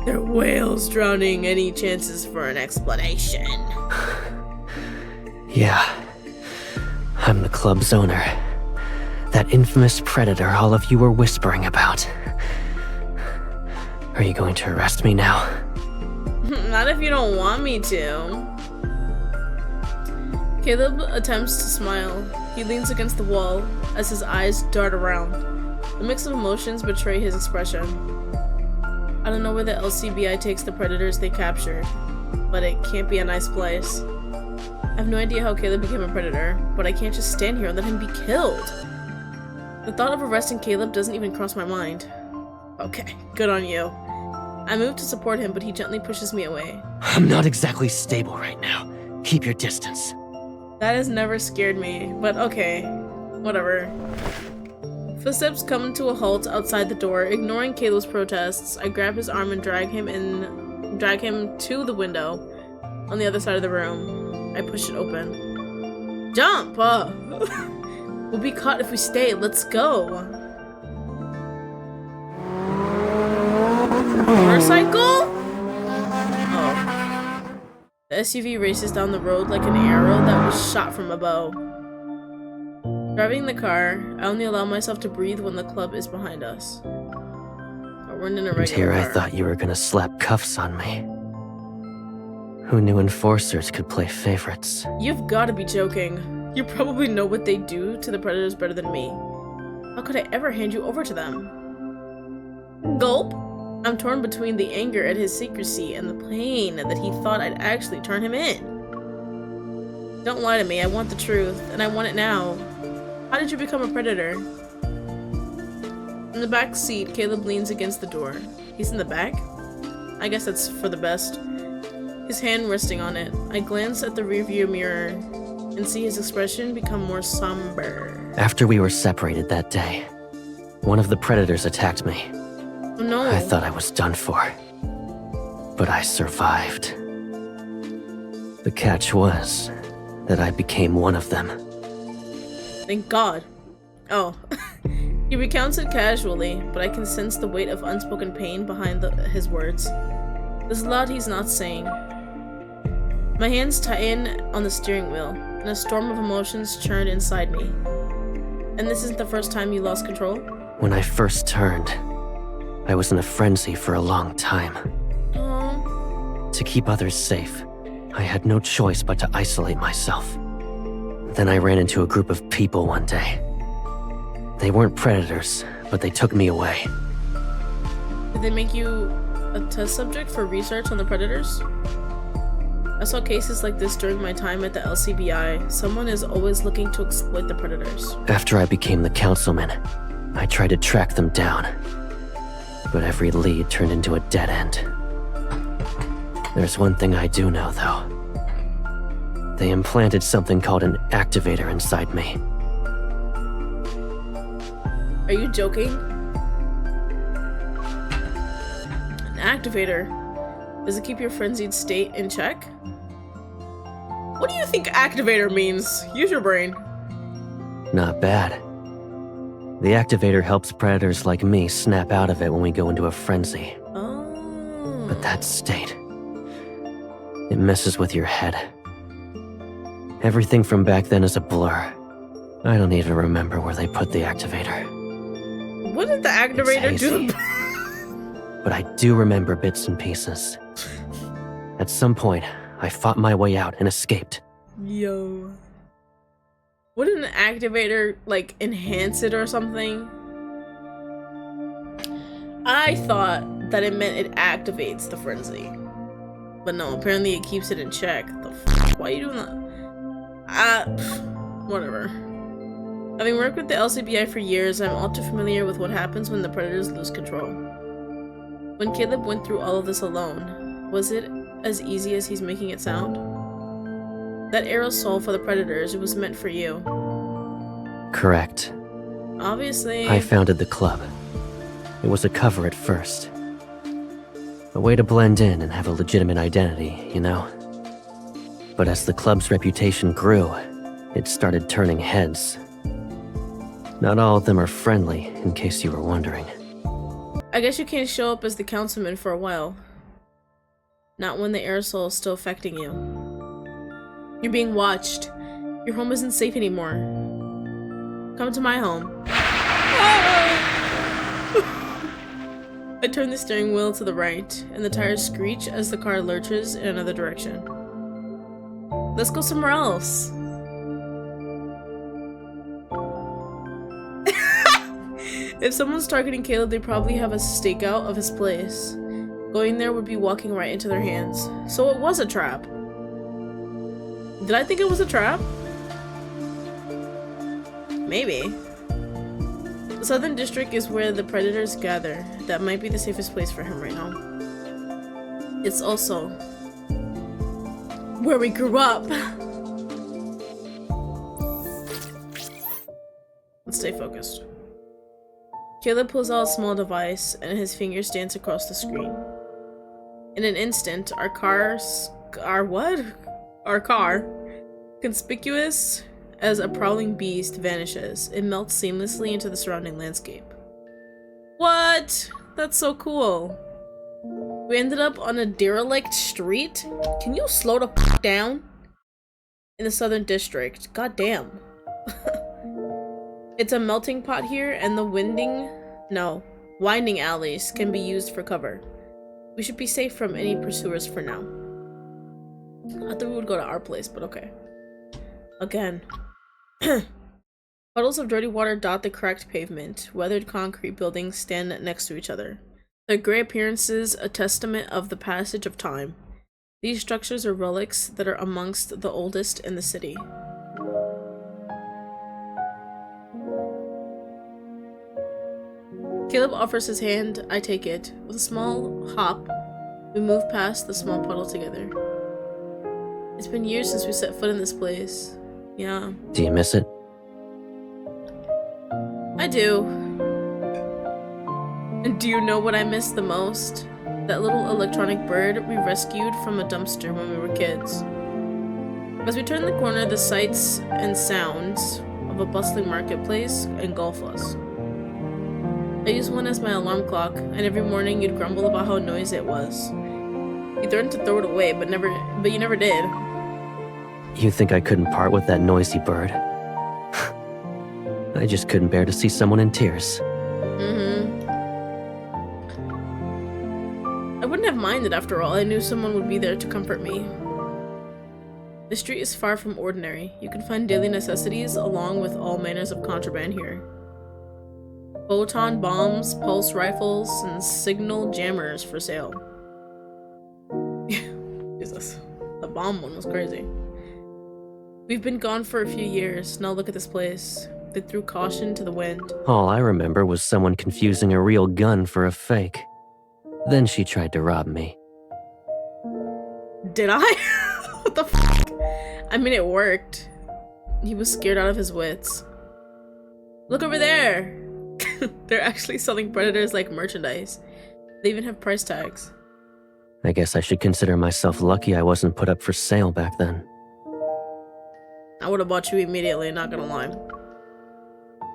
There are whales drowning any chances for an explanation. Yeah. I'm the club's owner. That infamous predator all of you were whispering about. Are you going to arrest me now? Not if you don't want me to. Caleb attempts to smile. He leans against the wall as his eyes dart around. The mix of emotions betray his expression. I don't know where the LCBI takes the predators they captured, but it can't be a nice place. I have no idea how Caleb became a predator, but I can't just stand here and let him be killed. The thought of arresting Caleb doesn't even cross my mind. Okay, good on you. I move to support him, but he gently pushes me away. I'm not exactly stable right now. Keep your distance. That has never scared me, but okay, whatever. Footsteps come to a halt outside the door. Ignoring Caleb's protests, I grab his arm and drag him to the window on the other side of the room. I push it open. Jump! We'll be caught if we stay. Let's go. Motorcycle? Oh. The SUV races down the road like an arrow that was shot from a bow. Driving the car, I only allow myself to breathe when the club is behind us. we're in a And regular here I car. thought you were gonna slap cuffs on me. Who knew enforcers could play favorites? You've got to be joking. You probably know what they do to the predators better than me. How could I ever hand you over to them? Gulp! I'm torn between the anger at his secrecy and the pain that he thought I'd actually turn him in. Don't lie to me, I want the truth, and I want it now. How did you become a predator? In the back seat, Caleb leans against the door. He's in the back? I guess that's for the best. His hand resting on it. I glance at the rearview mirror and see his expression become more somber. After we were separated that day, one of the predators attacked me. Oh no. I thought I was done for. But I survived. The catch was that I became one of them. Thank God. Oh. He recounts it casually, but I can sense the weight of unspoken pain behind his words. There's a lot he's not saying. My hands tighten on the steering wheel, and a storm of emotions churned inside me. And this isn't the first time you lost control? When I first turned, I was in a frenzy for a long time. Oh. To keep others safe, I had no choice but to isolate myself. Then I ran into a group of people one day. They weren't predators, but they took me away. Did they make you a test subject for research on the predators? I saw cases like this during my time at the LCBI. Someone is always looking to exploit the predators. After I became the councilman, I tried to track them down. But every lead turned into a dead end. There's one thing I do know, though. They implanted something called an Activator inside me. Are you joking? An Activator? Does it keep your frenzied state in check? What do you think Activator means? Use your brain. Not bad. The Activator helps predators like me snap out of it when we go into a frenzy. Oh. But that state, it messes with your head. Everything from back then is a blur. I don't even remember where they put the Activator. What did the Activator It's do? hazy. But I do remember bits and pieces. At some point, I fought my way out and escaped. Yo. Wouldn't an Activator, like, enhance it or something? I thought that it meant it activates the frenzy. But no, apparently it keeps it in check. The f***? Why are you doing that? Whatever. Having worked with the LCBI for years, I'm all too familiar with what happens when the predators lose control. When Caleb went through all of this alone, was it as easy as he's making it sound? That aerosol for the predators, it was meant for you. Correct. Obviously. I founded the club. It was a cover at first. A way to blend in and have a legitimate identity, you know? But as the club's reputation grew, it started turning heads. Not all of them are friendly, in case you were wondering. I guess you can't show up as the councilman for a while. Not when the aerosol is still affecting you. You're being watched. Your home isn't safe anymore. Come to my home. I turn the steering wheel to the right, and the tires screech as the car lurches in another direction. Let's go somewhere else. If someone's targeting Caleb, they probably have a stakeout of his place. Going there would be walking right into their hands. So it was a trap. Did I think it was a trap? Maybe. The Southern District is where the predators gather. That might be the safest place for him right now. It's also where we grew up. Let's stay focused. Caleb pulls out a small device, and his fingers dance across the screen. In an instant, our car, conspicuous as a prowling beast, vanishes. It melts seamlessly into the surrounding landscape. What? That's so cool. We ended up on a derelict street? Can you slow the f down? In the Southern District. God damn. It's a melting pot here, and the winding alleys can be used for cover. We should be safe from any pursuers for now. I thought we would go to our place, but okay. Again. Puddles of dirty water dot the cracked pavement. Weathered concrete buildings stand next to each other. Their gray appearances a testament of the passage of time. These structures are relics that are amongst the oldest in the city. Caleb offers his hand, I take it. With a small hop, we move past the small puddle together. It's been years since we set foot in this place. Yeah. Do you miss it? I do. And do you know what I miss the most? That little electronic bird we rescued from a dumpster when we were kids. As we turn the corner, the sights and sounds of a bustling marketplace engulf us. I used one as my alarm clock, and every morning you'd grumble about how noisy it was. You threatened to throw it away, but you never did. You think I couldn't part with that noisy bird? I just couldn't bear to see someone in tears. I wouldn't have minded after all. I knew someone would be there to comfort me. The street is far from ordinary. You can find daily necessities along with all manners of contraband here. Photon bombs, pulse rifles, and signal jammers for sale. Jesus. The bomb one was crazy. We've been gone for a few years. Now look at this place. They threw caution to the wind. All I remember was someone confusing a real gun for a fake. Then she tried to rob me. Did I? What the f***? I mean, it worked. He was scared out of his wits. Look over there! They're actually selling predators like merchandise. They even have price tags. I guess I should consider myself lucky I wasn't put up for sale back then. I would have bought you immediately, not gonna lie.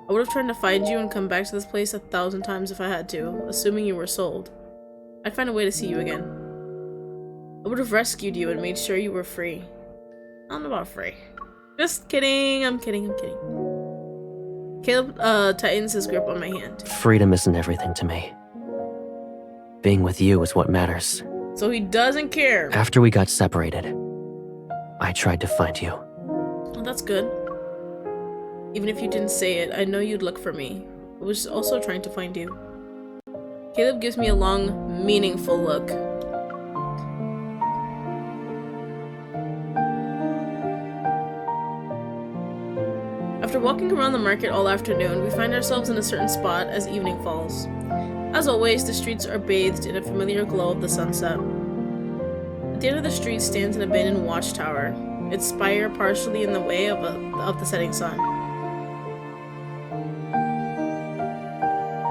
I would have tried to find you and come back to this place 1,000 times if I had to, assuming you were sold. I'd find a way to see you again. I would have rescued you and made sure you were free. I don't know about free. Just kidding, I'm kidding. Caleb tightens his grip on my hand. Freedom isn't everything to me. Being with you is what matters. So he doesn't care. After we got separated, I tried to find you. Oh, that's good. Even if you didn't say it, I know you'd look for me. I was also trying to find you. Caleb gives me a long, meaningful look. After walking around the market all afternoon, we find ourselves in a certain spot as evening falls. As always, the streets are bathed in a familiar glow of the sunset. At the end of the street stands an abandoned watchtower, its spire partially in the way of the setting sun.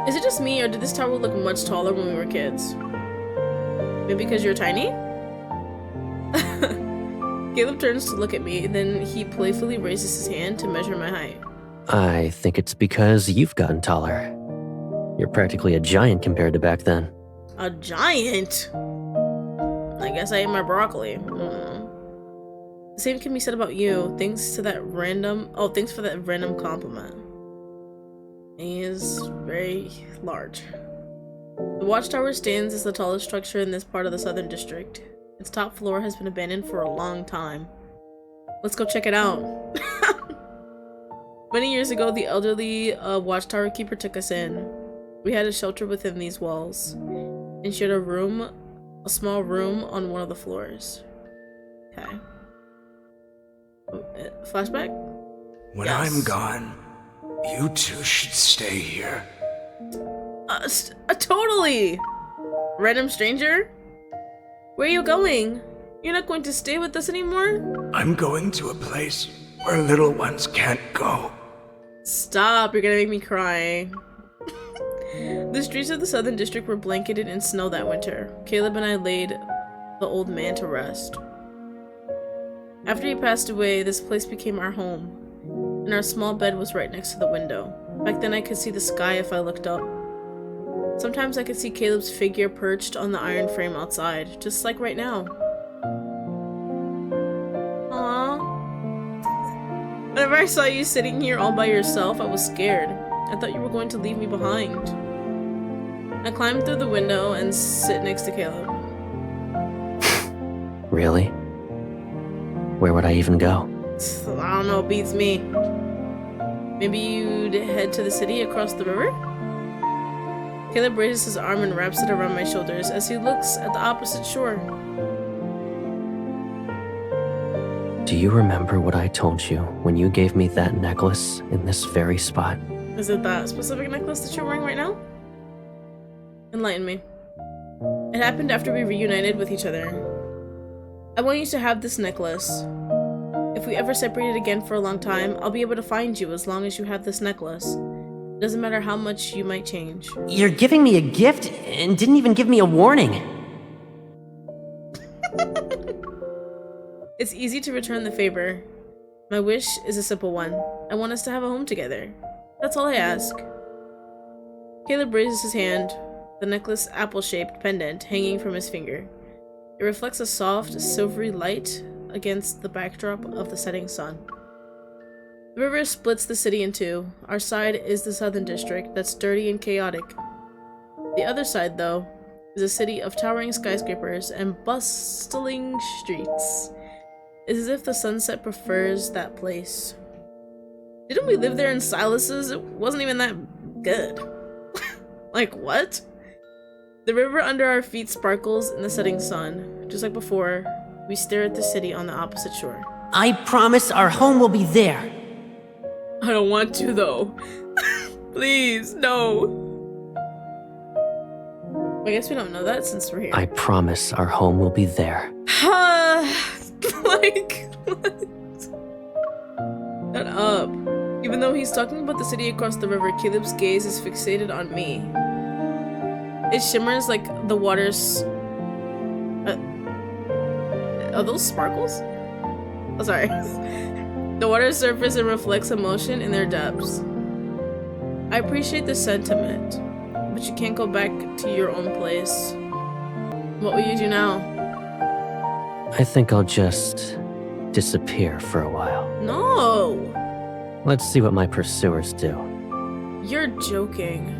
Is it just me, or did this tower look much taller when we were kids? Maybe because you're tiny? Caleb turns to look at me, then he playfully raises his hand to measure my height. I think it's because you've gotten taller. You're practically a giant compared to back then. A giant? I guess I ate my broccoli. The same can be said about you. Thanks for that random compliment. He is very large. The watchtower stands as the tallest structure in this part of the southern district. Its top floor has been abandoned for a long time. Let's go check it out. Many years ago, the elderly watchtower keeper took us in. We had a shelter within these walls, and shared a small room on one of the floors. Okay. Flashback? When Yes. I'm gone, you two should stay here. Totally! Random stranger? Where are you going? You're not going to stay with us anymore? I'm going to a place where little ones can't go. Stop, you're gonna make me cry. The streets of the Southern District were blanketed in snow that winter. Caleb and I laid the old man to rest. After he passed away, this place became our home, and our small bed was right next to the window. Back then I could see the sky if I looked up. Sometimes I could see Caleb's figure perched on the iron frame outside, just like right now. Aww. Whenever I saw you sitting here all by yourself, I was scared. I thought you were going to leave me behind. I climb through the window and sit next to Caleb. Really? Where would I even go? I don't know, beats me. Maybe you'd head to the city across the river? Caleb raises his arm and wraps it around my shoulders as he looks at the opposite shore. Do you remember what I told you when you gave me that necklace in this very spot? Is it that specific necklace that you're wearing right now? Enlighten me. It happened after we reunited with each other. I want you to have this necklace. If we ever separated again for a long time, I'll be able to find you as long as you have this necklace. It doesn't matter how much you might change. You're giving me a gift and didn't even give me a warning. It's easy to return the favor. My wish is a simple one. I want us to have a home together. That's all I ask. Caleb raises his hand, the necklace apple-shaped pendant hanging from his finger. It reflects a soft, silvery light against the backdrop of the setting sun. The river splits the city in two. Our side is the southern district that's dirty and chaotic. The other side, though, is a city of towering skyscrapers and bustling streets. It's as if the sunset prefers that place. Didn't we live there in Silas's? It wasn't even that good. Like, what? The river under our feet sparkles in the setting sun. Just like before, we stare at the city on the opposite shore. I promise our home will be there. I don't want to, though. Please, no. I guess we don't know that since we're here. I promise our home will be there. Like, what? Shut up. Even though he's talking about the city across the river, Caleb's gaze is fixated on me. It shimmers like the water's... are those sparkles? Oh, sorry. The water's surface and reflects emotion in their depths. I appreciate the sentiment, but you can't go back to your own place. What will you do now? I think I'll just disappear for a while. No! Let's see what my pursuers do. You're joking.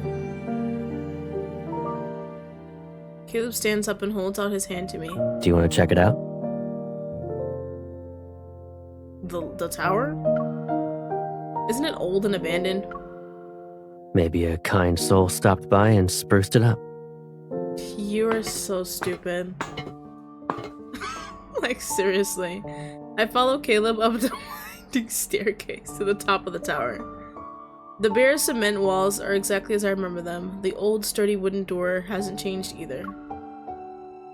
Caleb stands up and holds out his hand to me. Do you want to check it out? The tower? Isn't it old and abandoned? Maybe a kind soul stopped by and spruced it up. You are so stupid. Like, seriously. I follow Caleb up the winding staircase to the top of the tower. The bare cement walls are exactly as I remember them. The old sturdy wooden door hasn't changed either.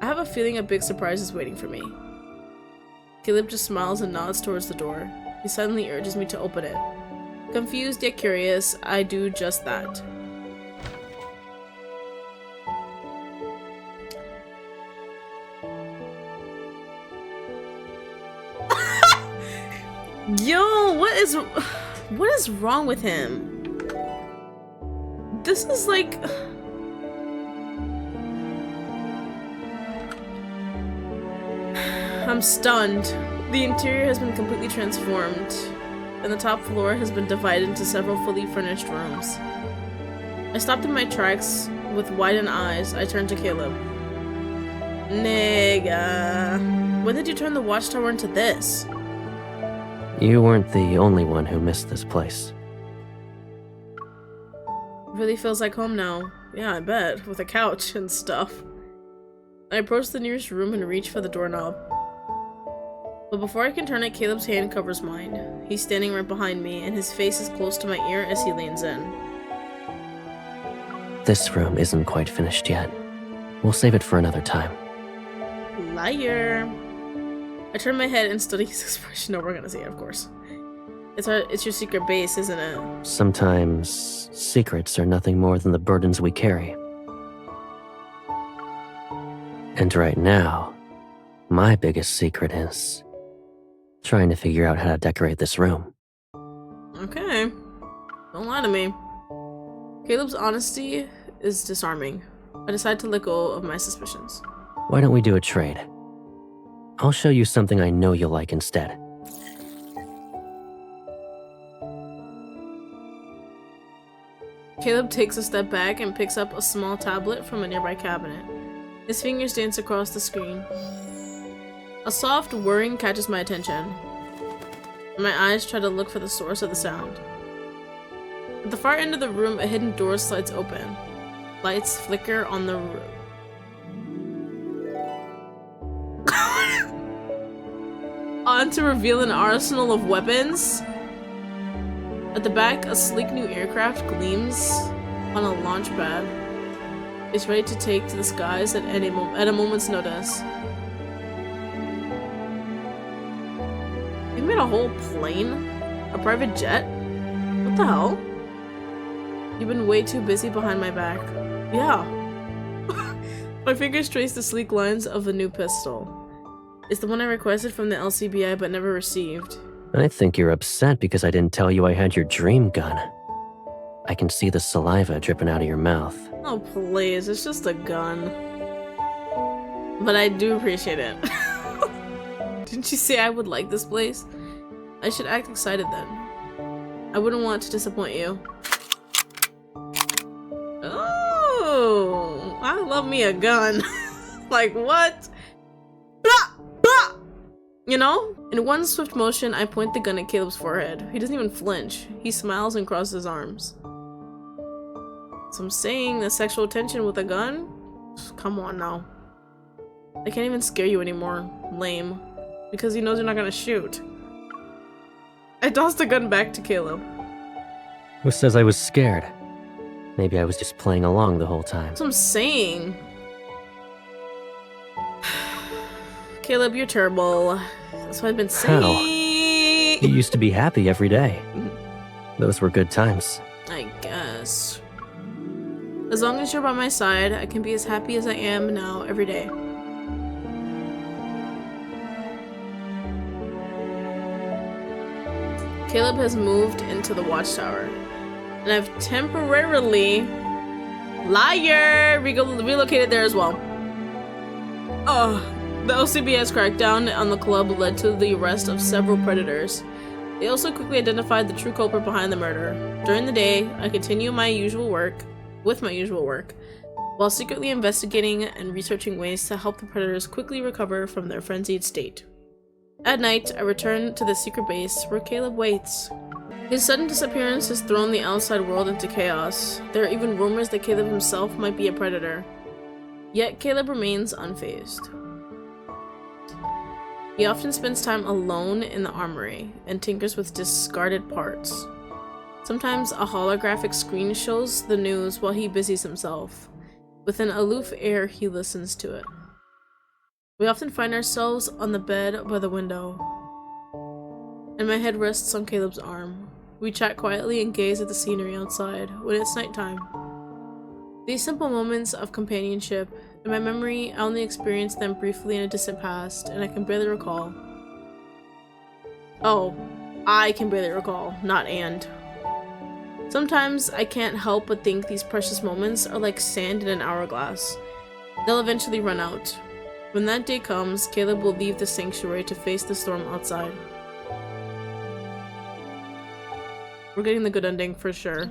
I have a feeling a big surprise is waiting for me. Caleb just smiles and nods towards the door. He suddenly urges me to open it. Confused yet curious, I do just that. Yo, what is wrong with him? This is like... I'm stunned. The interior has been completely transformed, and the top floor has been divided into several fully furnished rooms. I stopped in my tracks. With widened eyes, I turned to Caleb. Nigga, when did you turn the watchtower into this? You weren't the only one who missed this place. Really feels like home now. Yeah, I bet, with a couch and stuff. I approach the nearest room and reach for the doorknob. But before I can turn it, Caleb's hand covers mine. He's standing right behind me, and his face is close to my ear as he leans in. This room isn't quite finished yet. We'll save it for another time. Liar. I turn my head and study his expression. No, we're gonna see it, of course. It's your secret base, isn't it? Sometimes secrets are nothing more than the burdens we carry. And right now, my biggest secret is trying to figure out how to decorate this room. Okay. Don't lie to me. Caleb's honesty is disarming. I decide to let go of my suspicions. Why don't we do a trade? I'll show you something I know you'll like instead. Caleb takes a step back and picks up a small tablet from a nearby cabinet. His fingers dance across the screen. A soft whirring catches my attention. My eyes try to look for the source of the sound. At the far end of the room, a hidden door slides open. Lights flicker on the roof. On to reveal an arsenal of weapons. At the back, a sleek new aircraft gleams on a launch pad. It's ready to take to the skies at a moment's notice. You made a whole plane? A private jet? What the hell? You've been way too busy behind my back. Yeah. My fingers trace the sleek lines of a new pistol. It's the one I requested from the LCBI but never received. I think you're upset because I didn't tell you I had your dream gun. I can see the saliva dripping out of your mouth. Oh please, it's just a gun. But I do appreciate it. Didn't you say I would like this place? I should act excited then. I wouldn't want to disappoint you. Oh, I love me a gun. Like what? You know? In one swift motion, I point the gun at Caleb's forehead. He doesn't even flinch. He smiles and crosses his arms. So I'm saying the sexual tension with a gun? Come on now. I can't even scare you anymore. Lame. Because he knows you're not gonna shoot. I tossed the gun back to Caleb. Who says I was scared? Maybe I was just playing along the whole time. That's what I'm saying. Caleb, you're terrible. That's what I've been saying. How? You used to be happy every day. Those were good times. I guess. As long as you're by my side, I can be as happy as I am now every day. Caleb has moved into the watchtower, and I've temporarily relocated there as well. Oh, the LCBS crackdown on the club led to the arrest of several predators. They also quickly identified the true culprit behind the murder. During the day, I continue my usual work, while secretly investigating and researching ways to help the predators quickly recover from their frenzied state. At night, I return to the secret base where Caleb waits. His sudden disappearance has thrown the outside world into chaos. There are even rumors that Caleb himself might be a predator. Yet Caleb remains unfazed. He often spends time alone in the armory and tinkers with discarded parts. Sometimes a holographic screen shows the news while he busies himself. With an aloof air, he listens to it. We often find ourselves on the bed by the window, and my head rests on Caleb's arm. We chat quietly and gaze at the scenery outside when it's nighttime. These simple moments of companionship, in my memory, I only experienced them briefly in a distant past, and I can barely recall. Oh, I can barely recall, not and. Sometimes I can't help but think these precious moments are like sand in an hourglass. They'll eventually run out. When that day comes, Caleb will leave the sanctuary to face the storm outside. We're getting the good ending for sure.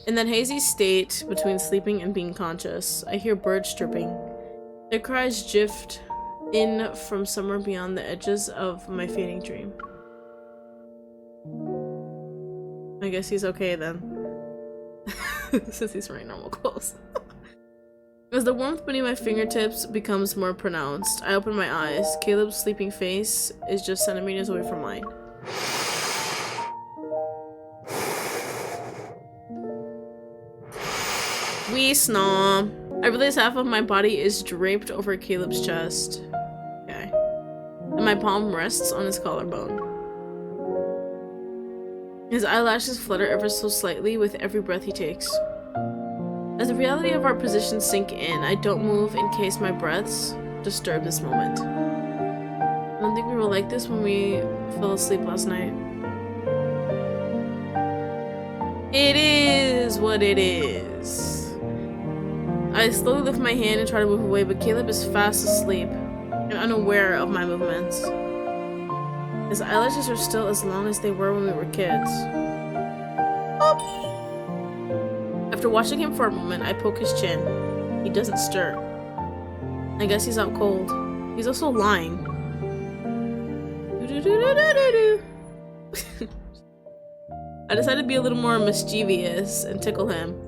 In that hazy state between sleeping and being conscious, I hear birds chirping. Their cries drift in from somewhere beyond the edges of my fading dream. I guess he's okay then. Since he's wearing normal clothes. As the warmth beneath my fingertips becomes more pronounced, I open my eyes. Caleb's sleeping face is just centimeters away from mine. We snore. I realize half of my body is draped over Caleb's chest. Okay. And my palm rests on his collarbone. His eyelashes flutter ever so slightly with every breath he takes. As the reality of our position sink in, I don't move in case my breaths disturb this moment. I don't think we were like this when we fell asleep last night. It is what it is. I slowly lift my hand and try to move away, but Caleb is fast asleep and unaware of my movements. His eyelashes are still as long as they were when we were kids. Oh. After watching him for a moment, I poke his chin. He doesn't stir. I guess he's out cold. He's also lying. I decided to be a little more mischievous and tickle him.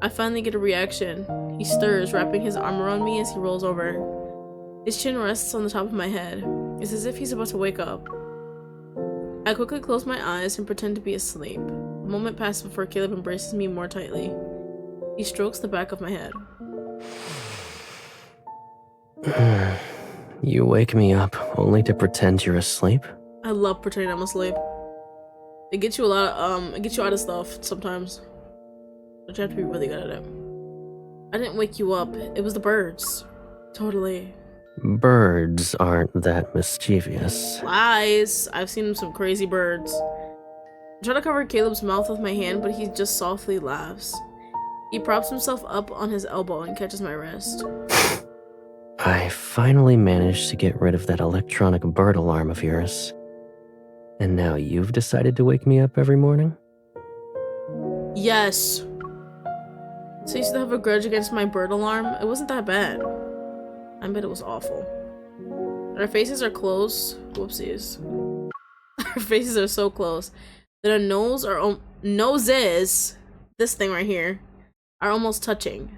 I finally get a reaction. He stirs, wrapping his arm around me as he rolls over. His chin rests on the top of my head. It's as if he's about to wake up. I quickly close my eyes and pretend to be asleep. A moment passes before Caleb embraces me more tightly. He strokes the back of my head. You wake me up only to pretend you're asleep? I love pretending I'm asleep. It gets you it gets you out of stuff sometimes. But you have to be really good at it. I didn't wake you up. It was the birds. Totally. Birds aren't that mischievous. Lies. I've seen some crazy birds. I try to cover Caleb's mouth with my hand, but he just softly laughs. He props himself up on his elbow and catches my wrist. I finally managed to get rid of that electronic bird alarm of yours. And now you've decided to wake me up every morning? Yes. So you used to have a grudge against my bird alarm? It wasn't that bad. I bet it was awful. Our faces are close. Whoopsies. Our faces are so close that our noses, this thing right here, are almost touching.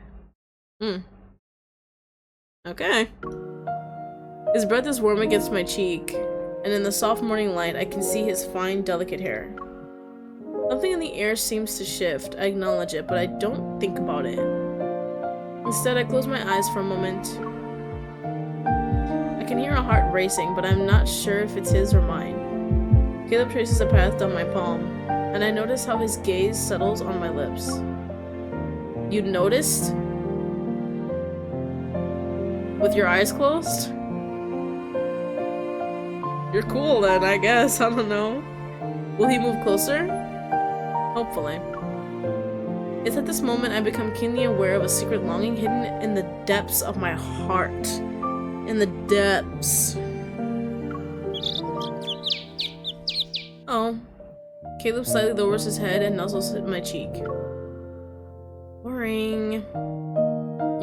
Okay. His breath is warm against my cheek, and in the soft morning light, I can see his fine, delicate hair. Something in the air seems to shift. I acknowledge it, but I don't think about it. Instead, I close my eyes for a moment. I can hear a heart racing, but I'm not sure if it's his or mine. Caleb traces a path down my palm, and I notice how his gaze settles on my lips. You noticed? With your eyes closed? You're cool then, I guess. I don't know. Will he move closer? Hopefully. It's at this moment I become keenly aware of a secret longing hidden in the depths of my heart. In the depths. Oh. Caleb slightly lowers his head and nuzzles at my cheek. Boring.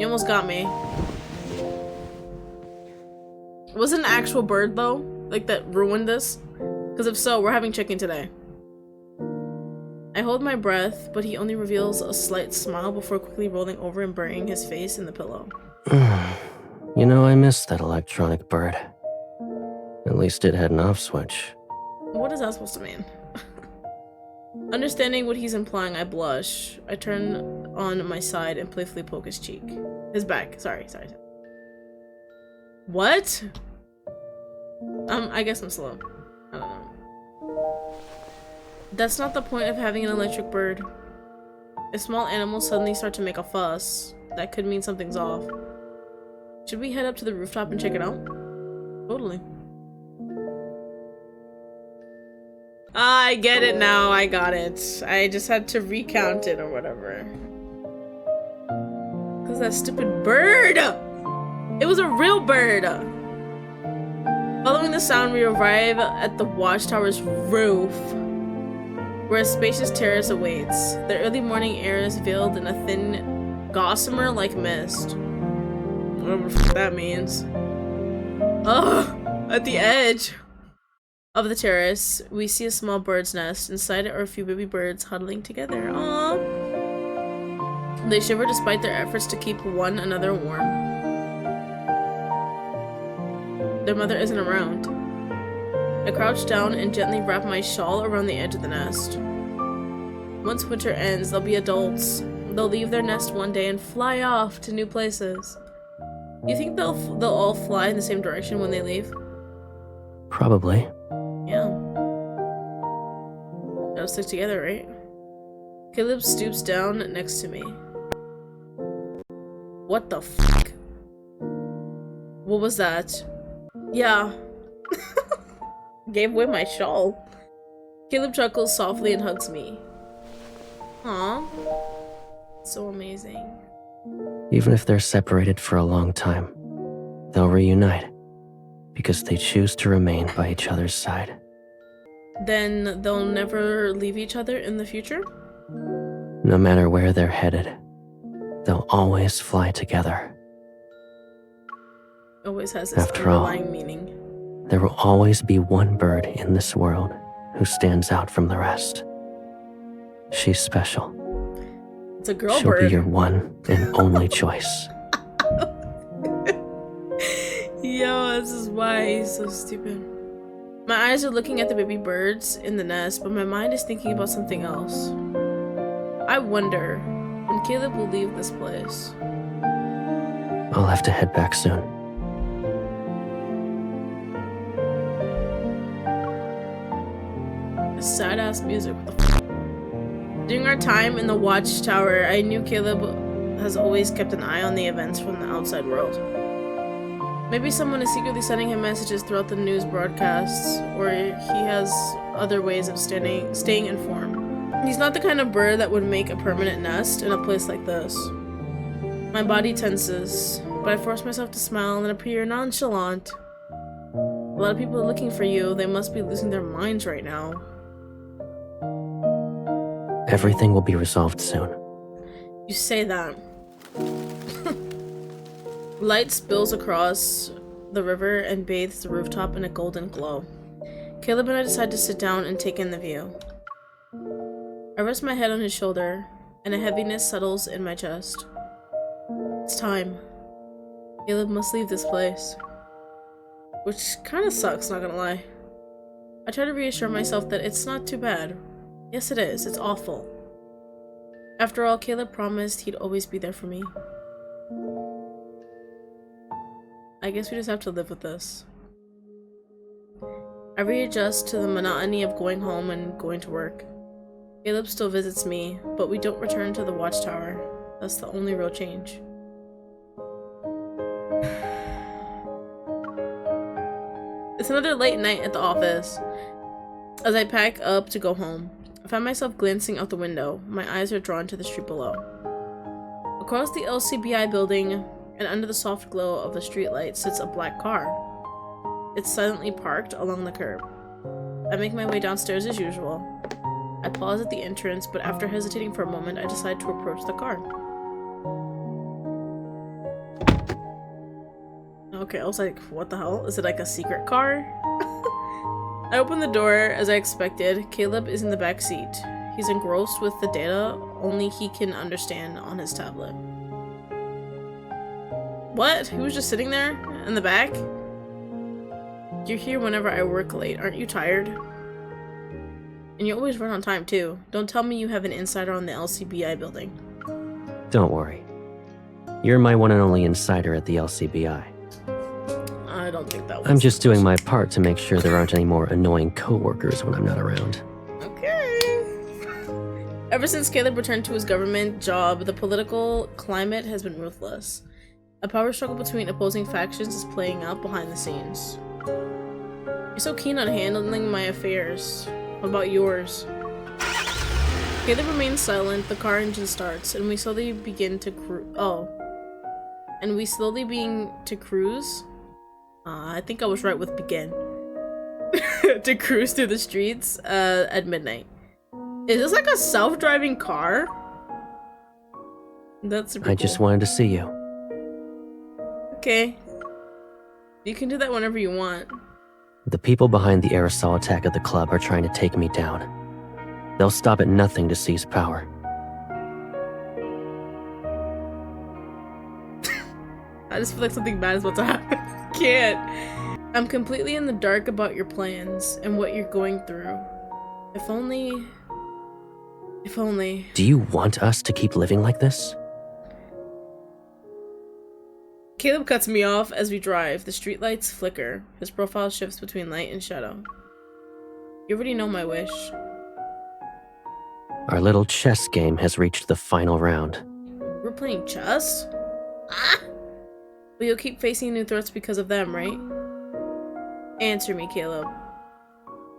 You almost got me. Was it an actual bird though? Like that ruined this? Because if so, we're having chicken today. I hold my breath, but he only reveals a slight smile before quickly rolling over and burying his face in the pillow. You know, I miss that electronic bird. At least it had an off switch. What is that supposed to mean? Understanding what he's implying, I blush. I turn on my side and playfully poke his cheek. His back. Sorry. What? I guess I'm slow. I don't know. That's not the point of having an electric bird. If small animals suddenly start to make a fuss, that could mean something's off. Should we head up to the rooftop and check it out? Totally. I get it now, I got it. I just had to recount it or whatever. Cause that stupid bird! It was a real bird! Following the sound, we arrive at the watchtower's roof, where a spacious terrace awaits. The early morning air is veiled in a thin, gossamer-like mist. Whatever the fuck that means. Ugh! At the edge of the terrace, we see a small bird's nest. Inside it are a few baby birds huddling together. Aww! They shiver despite their efforts to keep one another warm. Their mother isn't around. I crouch down and gently wrap my shawl around the edge of the nest. Once winter ends, they'll be adults. They'll leave their nest one day and fly off to new places. You think they'll all fly in the same direction when they leave? Probably. Yeah. Gotta stick together, right? Caleb stoops down next to me. What the fuck? What was that? Yeah. Gave away my shawl. Caleb chuckles softly and hugs me. Aw. So amazing. Even if they're separated for a long time, they'll reunite because they choose to remain by each other's side. Then they'll never leave each other in the future? No matter where they're headed, they'll always fly together. Always has this After all, underlying meaning. There will always be one bird in this world who stands out from the rest. She's special. It's a girl She'll bird. be your one and only choice. Yo, this is why he's so stupid. My eyes are looking at the baby birds in the nest, but my mind is thinking about something else. I wonder when Caleb will leave this place. I'll have to head back soon. Sad ass music. What the f? During our time in the watchtower, I knew Caleb has always kept an eye on the events from the outside world. Maybe someone is secretly sending him messages throughout the news broadcasts, or he has other ways of staying informed. He's not the kind of bird that would make a permanent nest in a place like this. My body tenses, but I force myself to smile and appear nonchalant. A lot of people are looking for you. They must be losing their minds right now. Everything will be resolved soon. You say that. Light spills across the river and bathes the rooftop in a golden glow. Caleb and I decide to sit down and take in the view. I rest my head on his shoulder, and a heaviness settles in my chest. It's time. Caleb must leave this place. Which kinda sucks, not gonna lie. I try to reassure myself that it's not too bad. Yes, it is. It's awful. After all, Caleb promised he'd always be there for me. I guess we just have to live with this. I readjust to the monotony of going home and going to work. Caleb still visits me, but we don't return to the watchtower. That's the only real change. It's another late night at the office. As I pack up to go home, I find myself glancing out the window. My eyes are drawn to the street below. Across the LCBI building and under the soft glow of the streetlight sits a black car. It's silently parked along the curb. I make my way downstairs as usual. I pause at the entrance, but after hesitating for a moment, I decide to approach the car. Okay, I was like, what the hell? Is it like a secret car? I open the door as I expected. Caleb is in the back seat. He's engrossed with the data only he can understand on his tablet. What? He was just sitting there in the back? You're here whenever I work late. Aren't you tired? And you always run on time too. Don't tell me you have an insider on the LCBI building. Don't worry. You're my one and only insider at the LCBI. I don't think that was I'm just doing my part to make sure there aren't any more annoying coworkers when I'm not around. Okay. Ever since Caleb returned to his government job, the political climate has been ruthless. A power struggle between opposing factions is playing out behind the scenes. You're so keen on handling my affairs. What about yours? Caleb remains silent. The car engine starts, and we slowly begin to cruise. I think I was right with begin. To cruise through the streets at midnight. Is this like a self-driving car? That's super I just cool. wanted to see you. Okay. You can do that whenever you want. The people behind the aerosol attack at the club are trying to take me down. They'll stop at nothing to seize power. I just feel like something bad is about to happen. Can't. I'm completely in the dark about your plans and what you're going through. If only... Do you want us to keep living like this? Caleb cuts me off as we drive. The streetlights flicker. His profile shifts between light and shadow. You already know my wish. Our little chess game has reached the final round. We're playing chess? Ah! But you'll keep facing new threats because of them, right? Answer me, Caleb.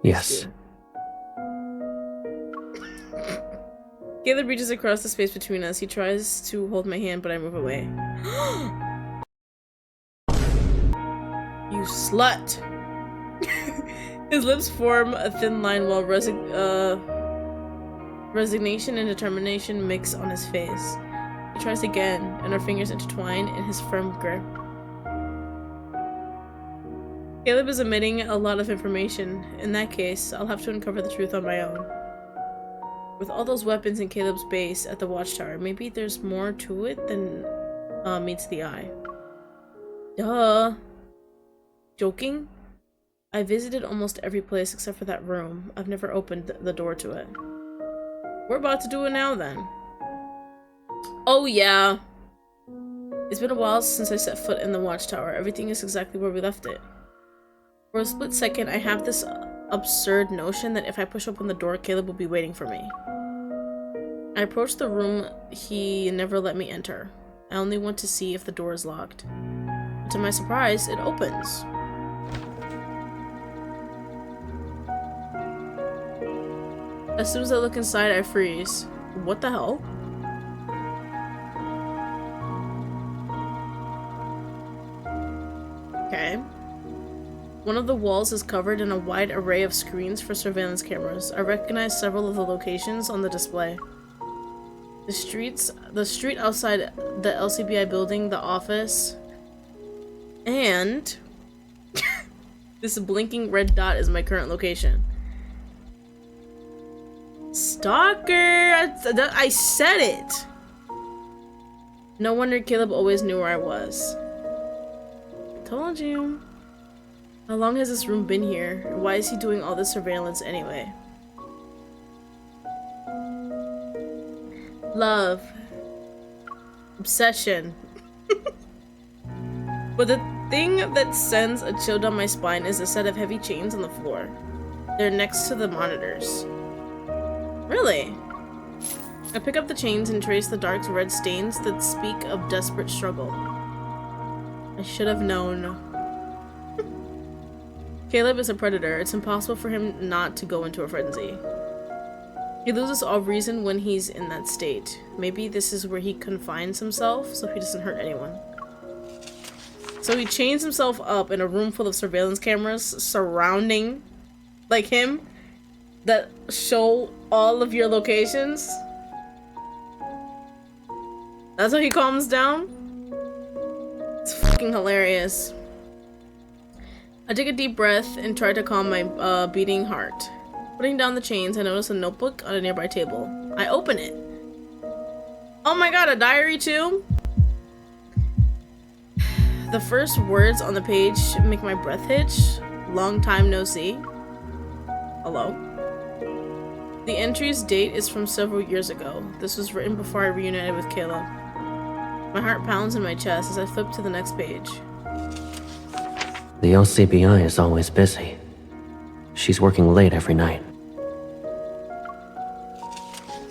Yes. Caleb reaches across the space between us. He tries to hold my hand, but I move away. You slut! His lips form a thin line while Resignation and determination mix on his face. He tries again, and our fingers intertwine in his firm grip. Caleb is omitting a lot of information. In that case, I'll have to uncover the truth on my own. With all those weapons in Caleb's base at the watchtower, maybe there's more to it than meets the eye. Duh. Joking? I visited almost every place except for that room. I've never opened the door to it. We're about to do it now then. Oh yeah. It's been a while since I set foot in the watchtower. Everything is exactly where we left it. For a split second, I have this absurd notion that if I push open the door, Caleb will be waiting for me. I approach the room he never let me enter. I only want to see if the door is locked. But to my surprise, it opens. As soon as I look inside, I freeze. What the hell? Okay. One of the walls is covered in a wide array of screens for surveillance cameras. I recognize several of the locations on the display. The street outside the LCBI building, the office, and this blinking red dot is my current location. Stalker! I said it! No wonder Caleb always knew where I was. Told you. How long has this room been here? Why is he doing all this surveillance anyway? Love. Obsession. But the thing that sends a chill down my spine is a set of heavy chains on the floor. They're next to the monitors. Really? I pick up the chains and trace the dark red stains that speak of desperate struggle. I should have known. Caleb is a predator. It's impossible for him not to go into a frenzy. He loses all reason when he's in that state. Maybe this is where he confines himself so he doesn't hurt anyone. So he chains himself up in a room full of surveillance cameras surrounding, like him, that show all of your locations. That's how he calms down? It's fucking hilarious. I take a deep breath and try to calm my beating heart. Putting down the chains, I notice a notebook on a nearby table. I open it. Oh my god, a diary too? The first words on the page make my breath hitch. Long time no see. Hello? The entry's date is from several years ago. This was written before I reunited with Caleb. My heart pounds in my chest as I flip to the next page. The LCBI is always busy. She's working late every night.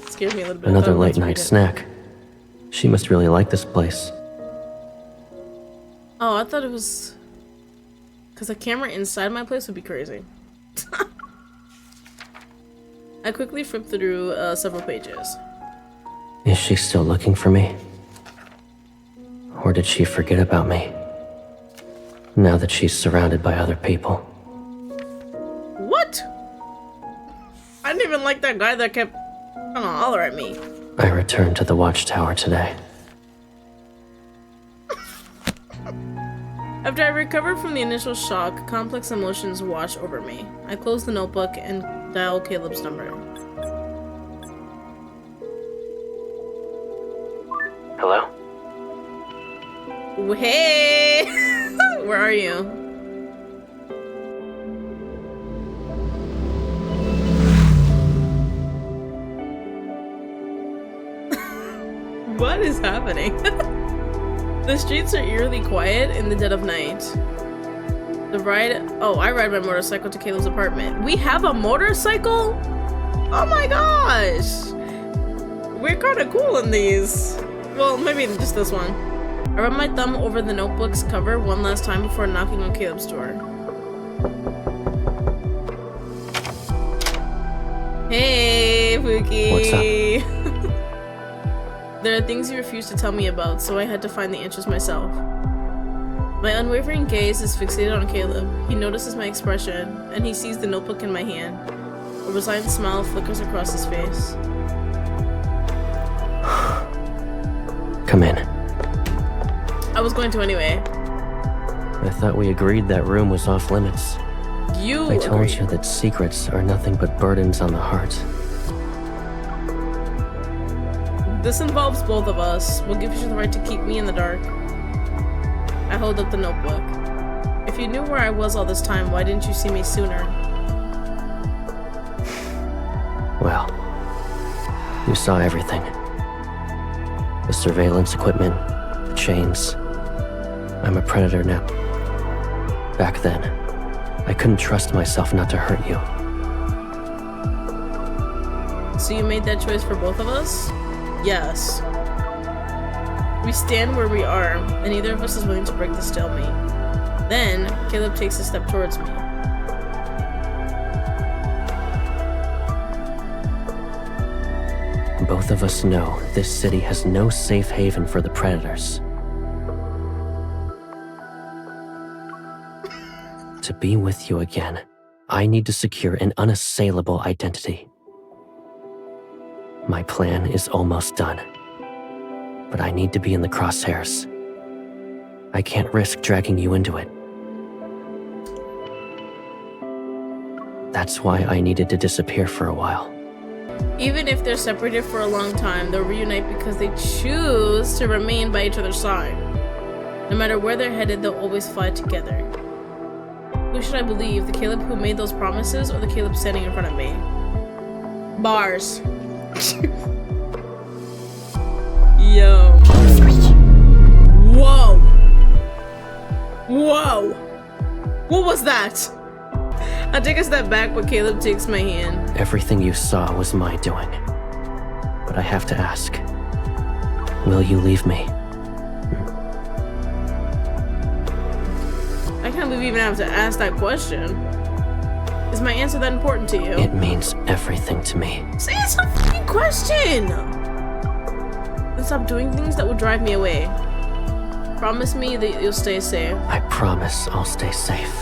It scared me a little bit. Another late night snack. She must really like this place. Oh, I thought it was... because a camera inside my place would be crazy. I quickly flip through several pages. Is she still looking for me? Or did she forget about me? Now that she's surrounded by other people. What? I didn't even like that guy that kept trying to holler at me. I returned to the watchtower today. After I recovered from the initial shock, complex emotions wash over me. I close the notebook and dial Caleb's number. Hello? Hey! Where are you? What is happening? The streets are eerily quiet in the dead of night. I ride my motorcycle to Caleb's apartment. We have a motorcycle? Oh my gosh! We're kinda cool in these. Well, maybe just this one. I run my thumb over the notebook's cover one last time before knocking on Caleb's door. Hey, Pookie! What's up? There are things you refuse to tell me about, so I had to find the answers myself. My unwavering gaze is fixated on Caleb. He notices my expression, and he sees the notebook in my hand. A resigned smile flickers across his face. Come in. I was going to anyway. I thought we agreed that room was off limits. I told agreed. you that secrets are nothing but burdens on the heart. This involves both of us. What gives you the right to keep me in the dark? I hold up the notebook. If you knew where I was all this time, why didn't you see me sooner? Well, you saw everything. The surveillance equipment, the chains. I'm a predator now. Back then, I couldn't trust myself not to hurt you. So you made that choice for both of us? Yes. We stand where we are, and neither of us is willing to break the stalemate. Then, Caleb takes a step towards me. Both of us know this city has no safe haven for the predators. To be with you again, I need to secure an unassailable identity. My plan is almost done, but I need to be in the crosshairs. I can't risk dragging you into it. That's why I needed to disappear for a while. Even if they're separated for a long time, they'll reunite because they choose to remain by each other's side. No matter where they're headed, they'll always fly together. Who should I believe? The Caleb who made those promises, or the Caleb standing in front of me? Bars. Yo. Whoa. Whoa. What was that? I take a step back, but Caleb takes my hand. Everything you saw was my doing. But I have to ask, will you leave me? I can't believe you even have to ask that question. Is my answer that important to you? It means everything to me. Say it's a fucking question! Then stop doing things that would drive me away. Promise me that you'll stay safe. I promise I'll stay safe.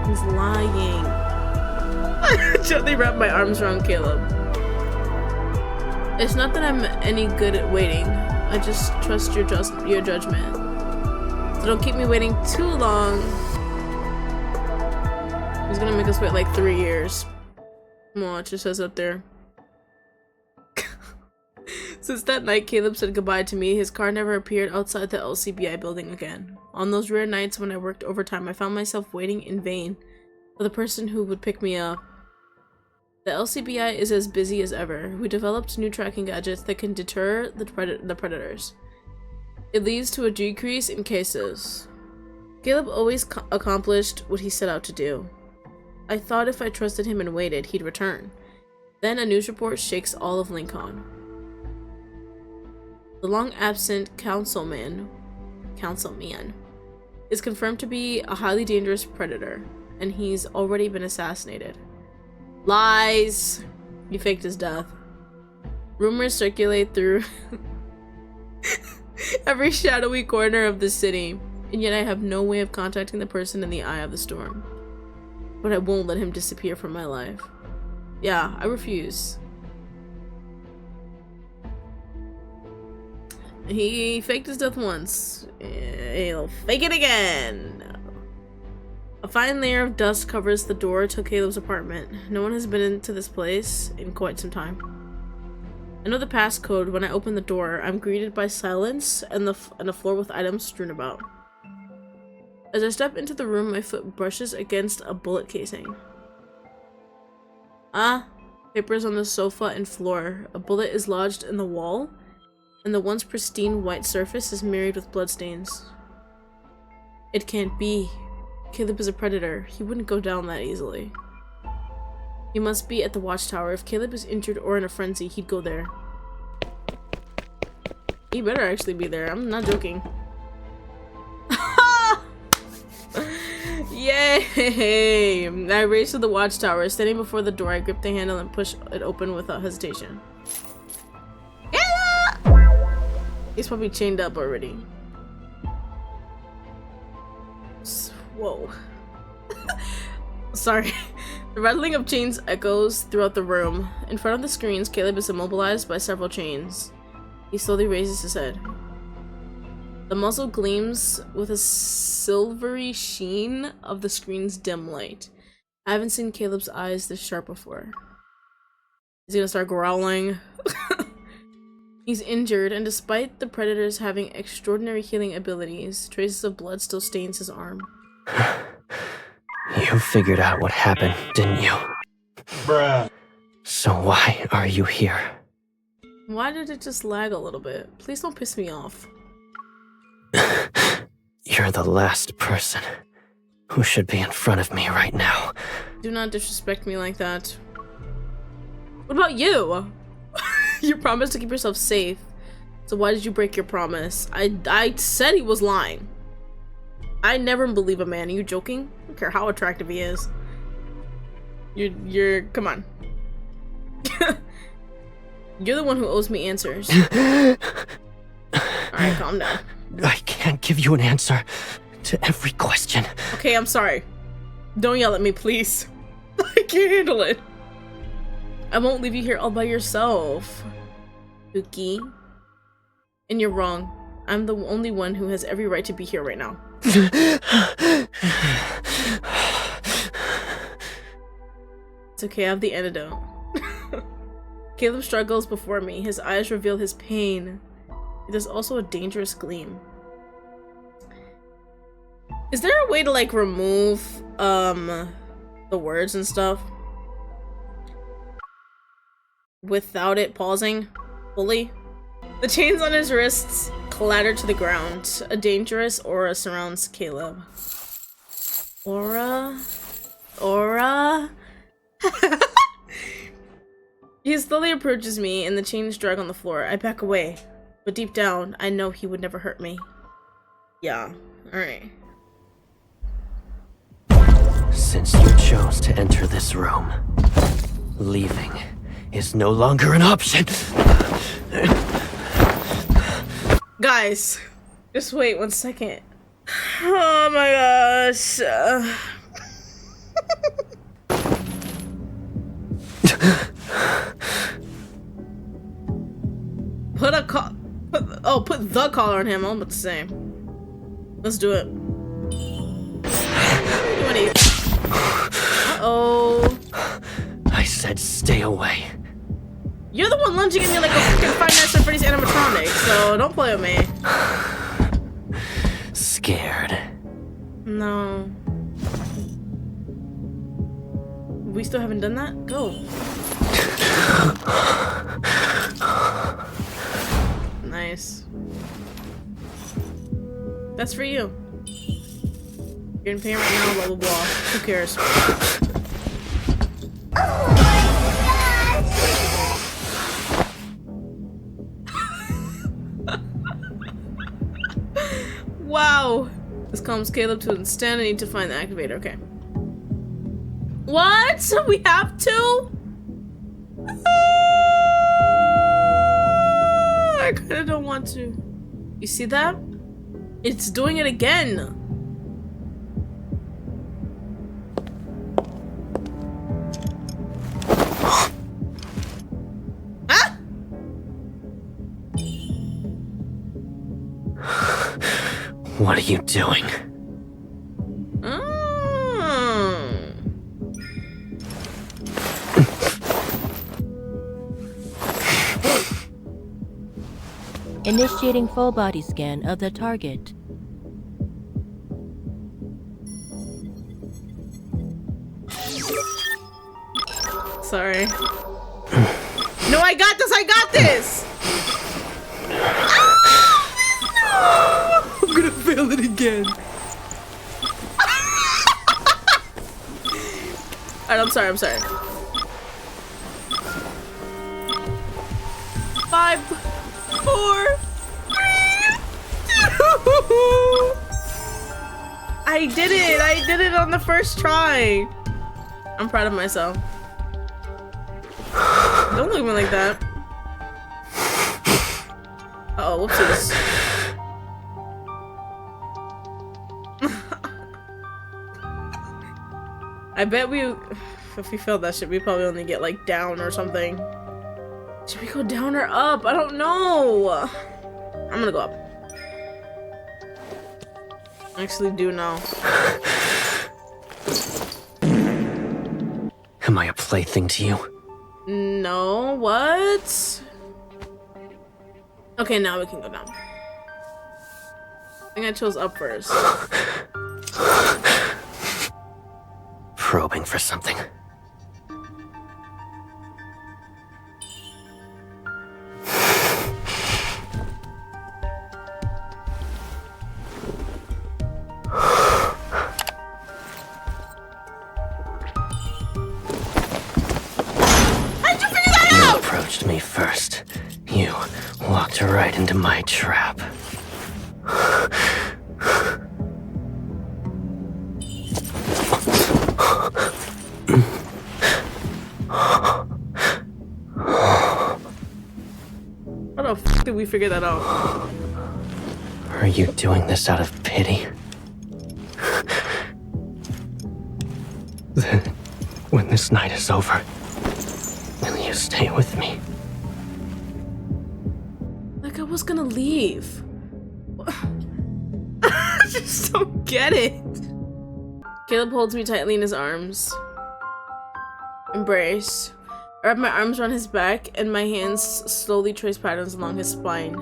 He's lying. I gently wrap my arms around Caleb. It's not that I'm any good at waiting. I just trust your judgment. So don't keep me waiting too long. He's gonna make us wait like 3 years. Watch, it says up there. Since that night Caleb said goodbye to me, his car never appeared outside the LCBI building again. On those rare nights when I worked overtime, I found myself waiting in vain for the person who would pick me up. The LCBI is as busy as ever. We developed new tracking gadgets that can deter the predators. It leads to a decrease in cases. Caleb always accomplished what he set out to do. I thought if I trusted him and waited, he'd return. Then a news report shakes all of Lincoln. The long-absent councilman is confirmed to be a highly dangerous predator, and he's already been assassinated. Lies! He faked his death. Rumors circulate through every shadowy corner of the city, and yet I have no way of contacting the person in the eye of the storm. But I won't let him disappear from my life. Yeah, I refuse. He faked his death once. He'll fake it again. A fine layer of dust covers the door to Caleb's apartment. No one has been into this place in quite some time. I know the passcode. When I open the door, I'm greeted by silence and a floor with items strewn about. As I step into the room, my foot brushes against a bullet casing. Papers on the sofa and floor. A bullet is lodged in the wall, and the once pristine white surface is marred with bloodstains. It can't be. Caleb is a predator. He wouldn't go down that easily. He must be at the watchtower. If Caleb is injured or in a frenzy, he'd go there. He better actually be there. I'm not joking. Yay! I race to the watchtower. Standing before the door, I grip the handle and push it open without hesitation. He's probably chained up already. Whoa. Sorry. The rattling of chains echoes throughout the room. In front of the screens, Caleb is immobilized by several chains. He slowly raises his head. The muzzle gleams with a silvery sheen of the screen's dim light. I haven't seen Caleb's eyes this sharp before. He's gonna start growling. He's injured, and despite the predators having extraordinary healing abilities, traces of blood still stains his arm. You figured out what happened, didn't you? Bruh. So why are you here? Why did it just lag a little bit? Please don't piss me off. You're the last person who should be in front of me right now. Do not disrespect me like that. What about you? You promised to keep yourself safe. So why did you break your promise? I said he was lying. I never believe a man. Are you joking? I don't care how attractive he is. You're come on. You're the one who owes me answers. Alright, calm down. I can't give you an answer to every question. Okay, I'm sorry. Don't yell at me, please. I can't handle it. I won't leave you here all by yourself, Buki. And you're wrong. I'm the only one who has every right to be here right now. It's okay, I have the antidote. Caleb struggles before me. His eyes reveal his pain. There's also a dangerous gleam. Is there a way to like remove the words and stuff without it pausing fully? The chains on his wrists clatter to the ground. A dangerous aura surrounds Caleb. Aura? He slowly approaches me and the chains drag on the floor. I back away, but deep down, I know he would never hurt me. Yeah, alright. Since you chose to enter this room, leaving is no longer an option. Guys, just wait 1 second. Oh my gosh. Put the collar on him. I'm about to say. Let's do it. Uh-oh. I said stay away. You're the one lunging at me like a freaking Five Nights at Freddy's animatronic, so don't play with me. Scared. No. We still haven't done that? Go. Nice. That's for you. You're in pain right now, blah blah blah. Who cares? Wow. This calms Caleb to a stand. I need to find the activator. Okay. What? We have to? I kinda don't want to. You see that? It's doing it again. Ah! What are you doing? Initiating full body scan of the target. Sorry. No, I got this! I got this! Ah! I'm gonna fail it again. Alright, I'm sorry. 5, 4, 3, 2. I did it! I did it on the first try! I'm proud of myself. Don't look at me like that. Uh-oh, whoopsies. I bet we... if we fail that shit, we probably only get like down or something. Should we go down or up? I don't know. I'm gonna go up. I actually do know. Am I a plaything to you? No, what? Okay, now we can go down. I think I chose up first. Probing for something. You approached me first. You walked right into my trap. How the f did we figure that out? Are you doing this out of pity? Then, when this night is over, will you stay with me? Like I was gonna leave. I just don't get it. Caleb holds me tightly in his arms. Embrace. I wrap my arms around his back and my hands slowly trace patterns along his spine.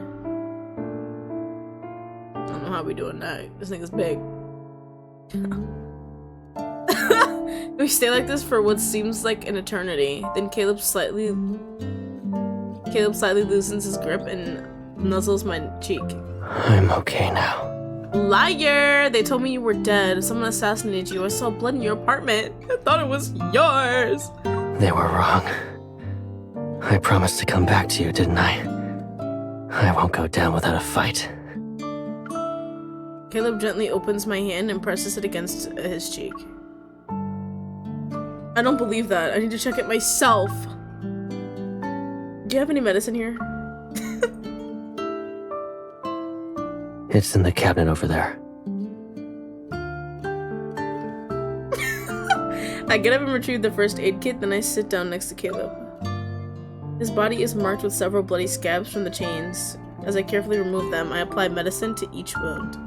I don't know how we doing that. This nigga's big. We stay like this for what seems like an eternity. Then Caleb slightly loosens his grip and nuzzles my cheek. I'm okay now. Liar! They told me you were dead. Someone assassinated you. I saw blood in your apartment. I thought it was yours. They were wrong. I promised to come back to you, didn't I? I won't go down without a fight. Caleb gently opens my hand and presses it against his cheek. I don't believe that. I need to check it myself. Do you have any medicine here? It's in the cabinet over there. I get up and retrieve the first aid kit, then I sit down next to Caleb. His body is marked with several bloody scabs from the chains. As I carefully remove them, I apply medicine to each wound.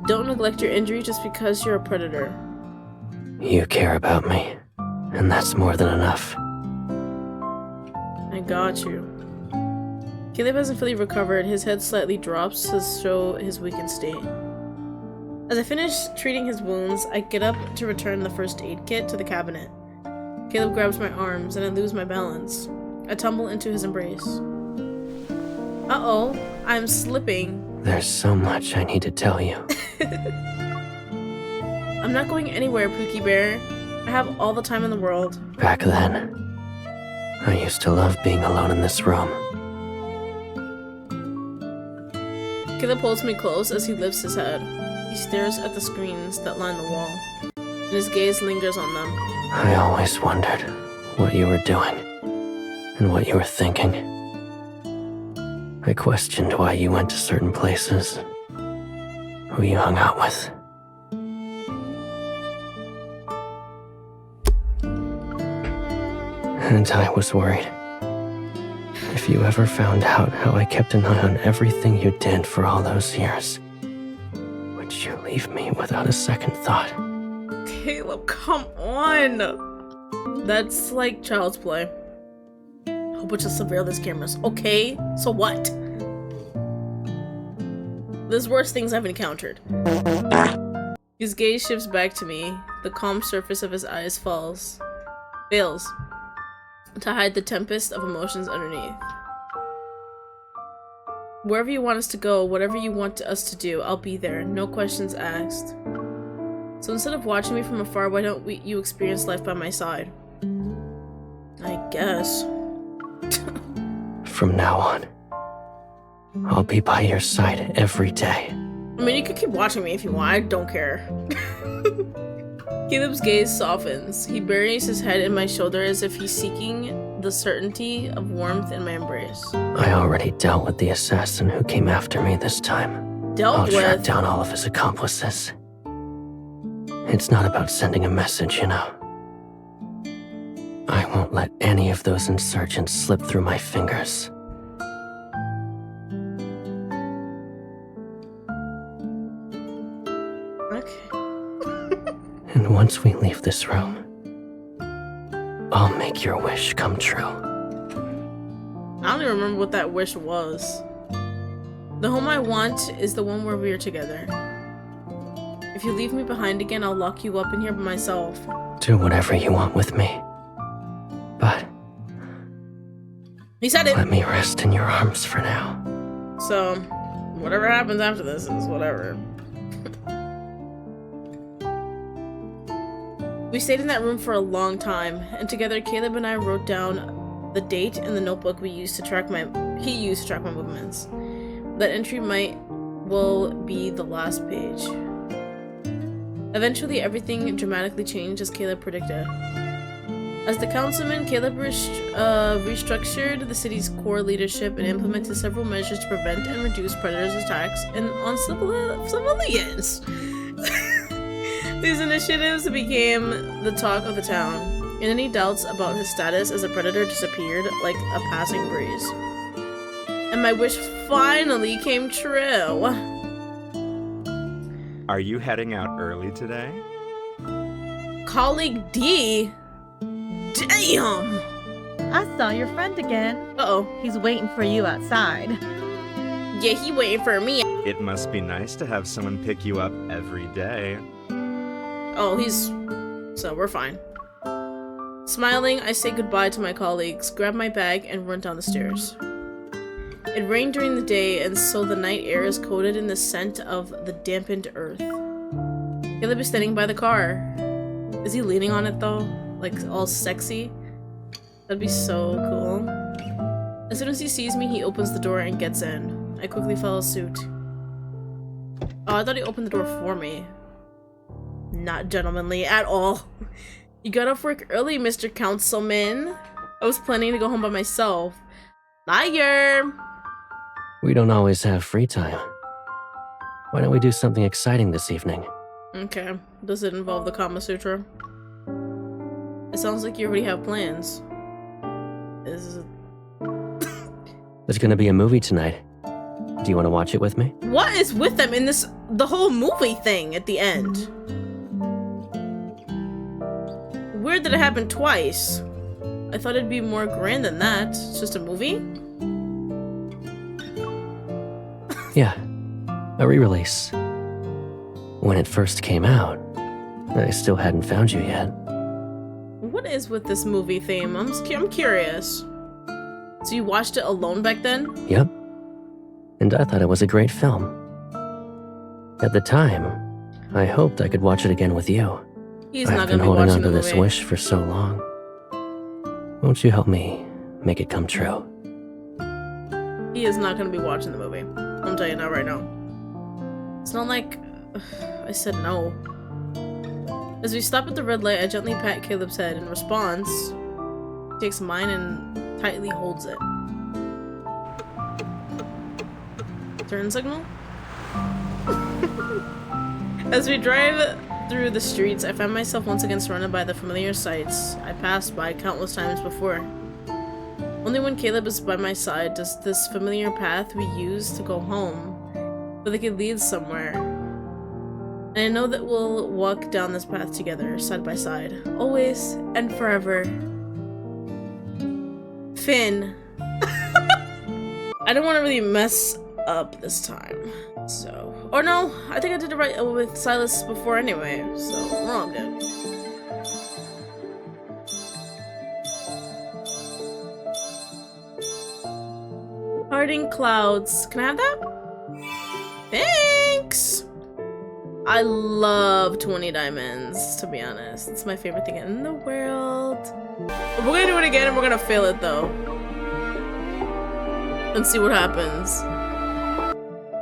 Don't neglect your injury just because you're a predator. You care about me, and that's more than enough. I got you. Caleb hasn't fully recovered. His head slightly drops to show his weakened state. As I finish treating his wounds, I get up to return the first aid kit to the cabinet. Caleb grabs my arms, and I lose my balance. I tumble into his embrace. Uh-oh, I'm slipping. There's so much I need to tell you. I'm not going anywhere, Pookie Bear. I have all the time in the world. Back then, I used to love being alone in this room. Caleb pulls me close as he lifts his head. He stares at the screens that line the wall, and his gaze lingers on them. I always wondered what you were doing and what you were thinking. I questioned why you went to certain places, who you hung out with. And I was worried. If you ever found out how I kept an eye on everything you did for all those years, would you leave me without a second thought? Caleb, come on! That's like child's play. A whole bunch of surveillance cameras. Okay, so what? There's worse things I've encountered. His gaze shifts back to me. The calm surface of his eyes fails to hide the tempest of emotions underneath. Wherever you want us to go, whatever you want us to do, I'll be there. No questions asked. So instead of watching me from afar, why don't you experience life by my side? I guess. From now on, I'll be by your side every day. I mean, you could keep watching me if you want. I don't care. Caleb's gaze softens. He buries his head in my shoulder as if he's seeking the certainty of warmth in my embrace. I already dealt with the assassin who came after me this time. I'll track down all of his accomplices. It's not about sending a message, you know. I won't let any of those insurgents slip through my fingers. Okay. And once we leave this room, I'll make your wish come true. I don't even remember what that wish was. The home I want is the one where we are together. If you leave me behind again, I'll lock you up in here by myself. Do whatever you want with me. But He said it! let me rest in your arms for now. So, whatever happens after this is whatever. We stayed in that room for a long time, and together Caleb and I wrote down the date in the notebook he used to track my movements. That entry will be the last page. Eventually, everything dramatically changed as Caleb predicted. As the councilman, Caleb restructured the city's core leadership and implemented several measures to prevent and reduce predators' attacks on civilians. These initiatives became the talk of the town, and any doubts about his status as a predator disappeared like a passing breeze. And my wish finally came true. Are you heading out early today? Colleague D? Damn! I saw your friend again. Uh-oh. He's waiting for you outside. Yeah, he waiting for me. It must be nice to have someone pick you up every day. Oh, so we're fine. Smiling, I say goodbye to my colleagues, grab my bag, and run down the stairs. It rained during the day, and so the night air is coated in the scent of the dampened earth. Caleb is standing by the car. Is he leaning on it though? Like all sexy? That'd be so cool. As soon as he sees me, he opens the door and gets in. I quickly follow suit. Oh, I thought he opened the door for me. Not gentlemanly at all. You got off work early, Mr. Councilman. I was planning to go home by myself. Liar! We don't always have free time. Why don't we do something exciting this evening? Okay. Does it involve the Kama Sutra? It sounds like you already have plans. Is it... There's gonna be a movie tonight. Do you want to watch it with me? What is with them in the whole movie thing at the end? Weird that it happened twice. I thought it'd be more grand than that. It's just a movie? Yeah, a re-release. When it first came out, I still hadn't found you yet. What is with this movie theme? I'm curious. So you watched it alone back then? Yep. And I thought it was a great film. At the time, I hoped I could watch it again with you. He's I've not been gonna be holding watching on to the this movie. wish for so long. Won't you help me make it come true? He is not gonna be watching the movie. I'm telling you now right now. It's not like I said no. As we stop at the red light, I gently pat Caleb's head. In response, he takes mine and tightly holds it. Turn signal? As we drive through the streets, I find myself once again surrounded by the familiar sights I passed by countless times before. Only when Caleb is by my side does this familiar path we use to go home feel like it leads somewhere. And I know that we'll walk down this path together, side by side, always and forever. Finn. I don't want to really mess up this time, so... Or no, I think I did it right with Silas before anyway, so we're all good. Parting clouds. Can I have that? Thanks! I love 20 diamonds, to be honest. It's my favorite thing in the world. We're gonna do it again and we're gonna fail it though. And see what happens.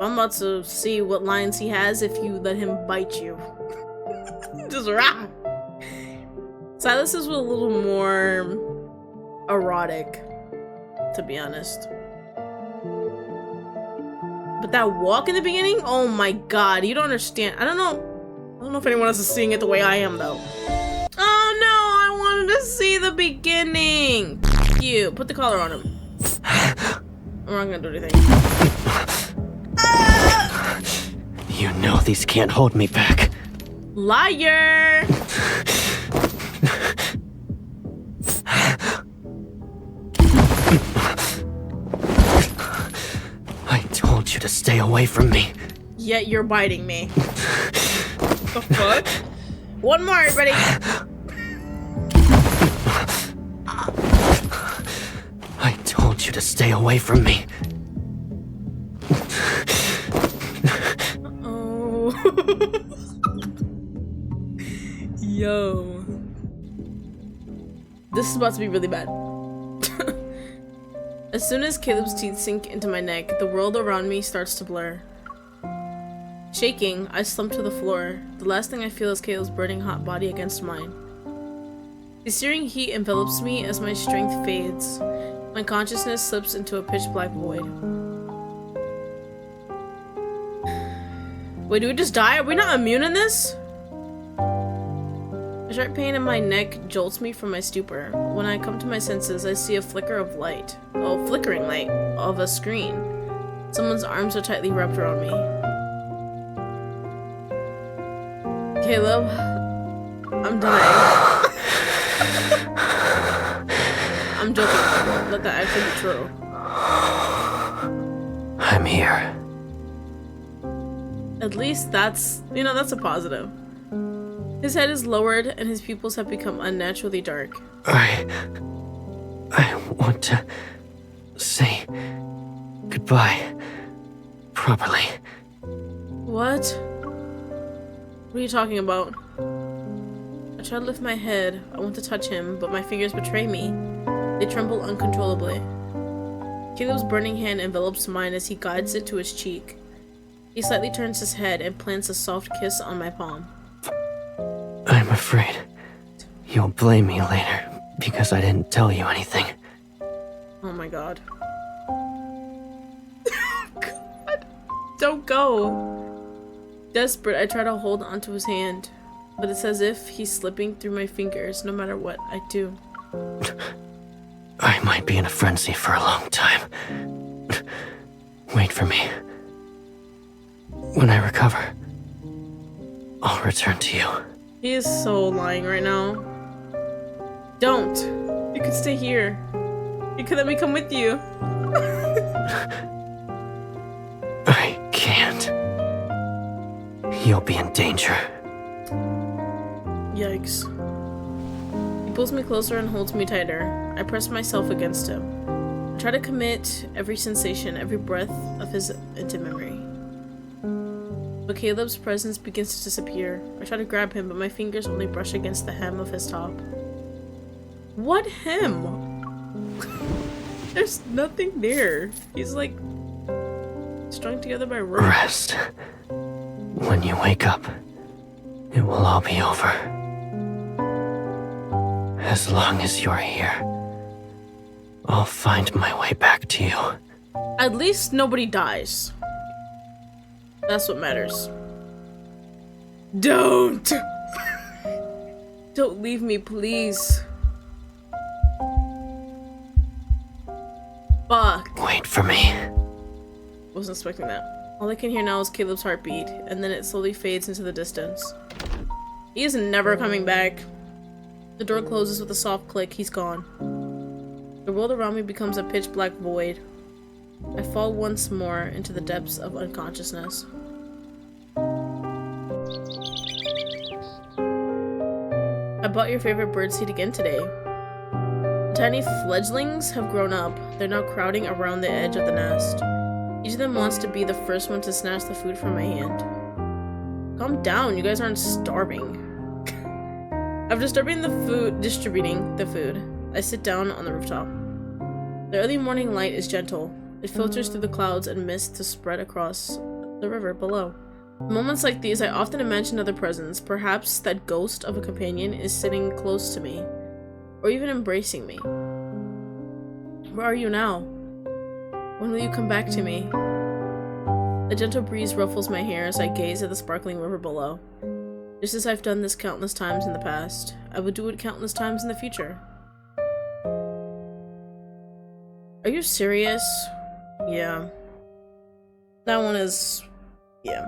I'm about to see what lines he has if you let him bite you. Just rah! Silas is a little more erotic, to be honest. But that walk in the beginning? Oh my god, you don't understand. I don't know if anyone else is seeing it the way I am though. Oh no, I wanted to see the beginning. You put the collar on him. I'm not gonna do anything. You know these can't hold me back. Liar! I told you to stay away from me. Yet you're biting me. The fuck? One more, everybody. I told you to stay away from me. Oh. Yo. This is about to be really bad. As soon as Caleb's teeth sink into my neck, the world around me starts to blur. Shaking, I slump to the floor. The last thing I feel is Caleb's burning hot body against mine. The searing heat envelops me as my strength fades. My consciousness slips into a pitch black void. Wait, do we just die? Are we not immune in this? A sharp pain in my neck jolts me from my stupor. When I come to my senses, I see a flicker of light. Oh, flickering light of a screen. Someone's arms are tightly wrapped around me. Caleb, I'm dying. I'm joking. Let that actually be true. I'm here. At least that's, that's a positive. His head is lowered and his pupils have become unnaturally dark. I want to say goodbye properly. What? What are you talking about? I try to lift my head. I want to touch him, but my fingers betray me. They tremble uncontrollably. Caleb's burning hand envelops mine as he guides it to his cheek. He slightly turns his head and plants a soft kiss on my palm. I'm afraid you'll blame me later because I didn't tell you anything. Oh my god. God. Don't go. Desperate, I try to hold onto his hand, but it's as if he's slipping through my fingers no matter what I do. I might be in a frenzy for a long time. Wait for me. When I recover, I'll return to you. He is so lying right now. Don't. You could stay here. You could let me come with you. I can't. You'll be in danger. Yikes. He pulls me closer and holds me tighter. I press myself against him. I try to commit every sensation, every breath of his into memory. But Caleb's presence begins to disappear. I try to grab him, but my fingers only brush against the hem of his top. What hem? There's nothing there. He's like strung together by rope. Rest. When you wake up, it will all be over. As long as you're here, I'll find my way back to you. At least nobody dies. That's what matters. Don't! Don't leave me, please. Fuck. Wait for me. Wasn't expecting that. All I can hear now is Caleb's heartbeat, and then it slowly fades into the distance. He is never coming back. The door closes with a soft click. He's gone. The world around me becomes a pitch black void. I fall once more into the depths of unconsciousness. I bought your favorite birdseed again today. The tiny fledglings have grown up. They're now crowding around the edge of the nest. Each of them wants to be the first one to snatch the food from my hand. Calm down, you guys aren't starving. After distributing the food, I sit down on the rooftop. The early morning light is gentle. It filters through the clouds and mist to spread across the river below. In moments like these, I often imagine other presence. Perhaps that ghost of a companion is sitting close to me, or even embracing me. Where are you now? When will you come back to me? A gentle breeze ruffles my hair as I gaze at the sparkling river below. Just as I've done this countless times in the past, I will do it countless times in the future. Are you serious? Yeah. That one is... yeah.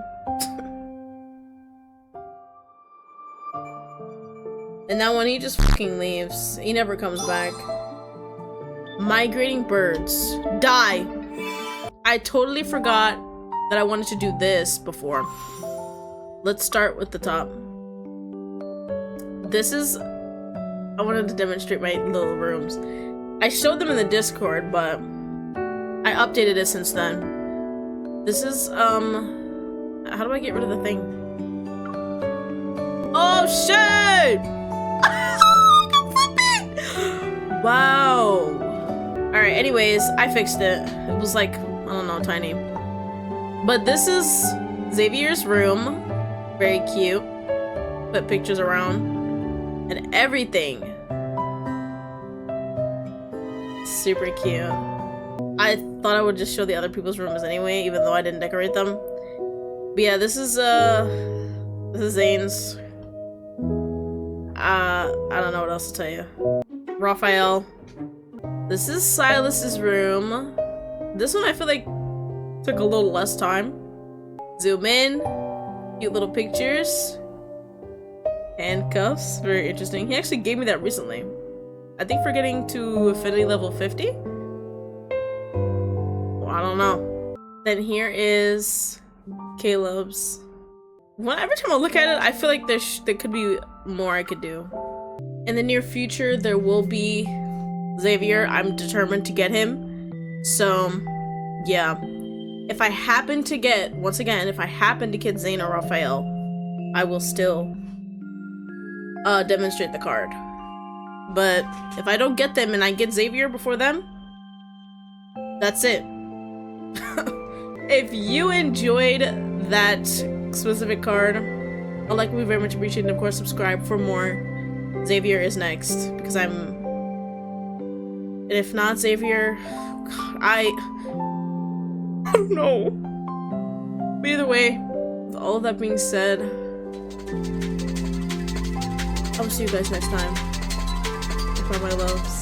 And that one, he just fucking leaves. He never comes back. Migrating birds. Die! I totally forgot that I wanted to do this before. Let's start with the top. This is... I wanted to demonstrate my little rooms. I showed them in the Discord, but I updated it since then. This is, how do I get rid of the thing? Oh, shit! Wow. Alright, anyways, I fixed it. It was like, I don't know, tiny. But this is Xavier's room. Very cute. Put pictures around. And everything. Super cute. I thought I would just show the other people's rooms anyway, even though I didn't decorate them. But yeah, this is Zane's. I don't know what else to tell you. Raphael. This is Silas's room. This one I feel like took a little less time. Zoom in. Cute little pictures. Handcuffs. Very interesting. He actually gave me that recently. I think for getting to affinity level 50? Well, I don't know. Then here is Caleb's. Every time I look at it, I feel like there could be more I could do. In the near future, there will be Xavier. I'm determined to get him. So, yeah. If I happen to get, once again, if I happen to get Zane or Raphael, I will still demonstrate the card. But if I don't get them and I get Xavier before them, that's it. If you enjoyed that specific card, I'd like to be very much appreciated, and of course subscribe for more. Xavier is next, because and if not Xavier, I don't know. But either way, with all of that being said, I will see you guys next time. Goodbye, my loves.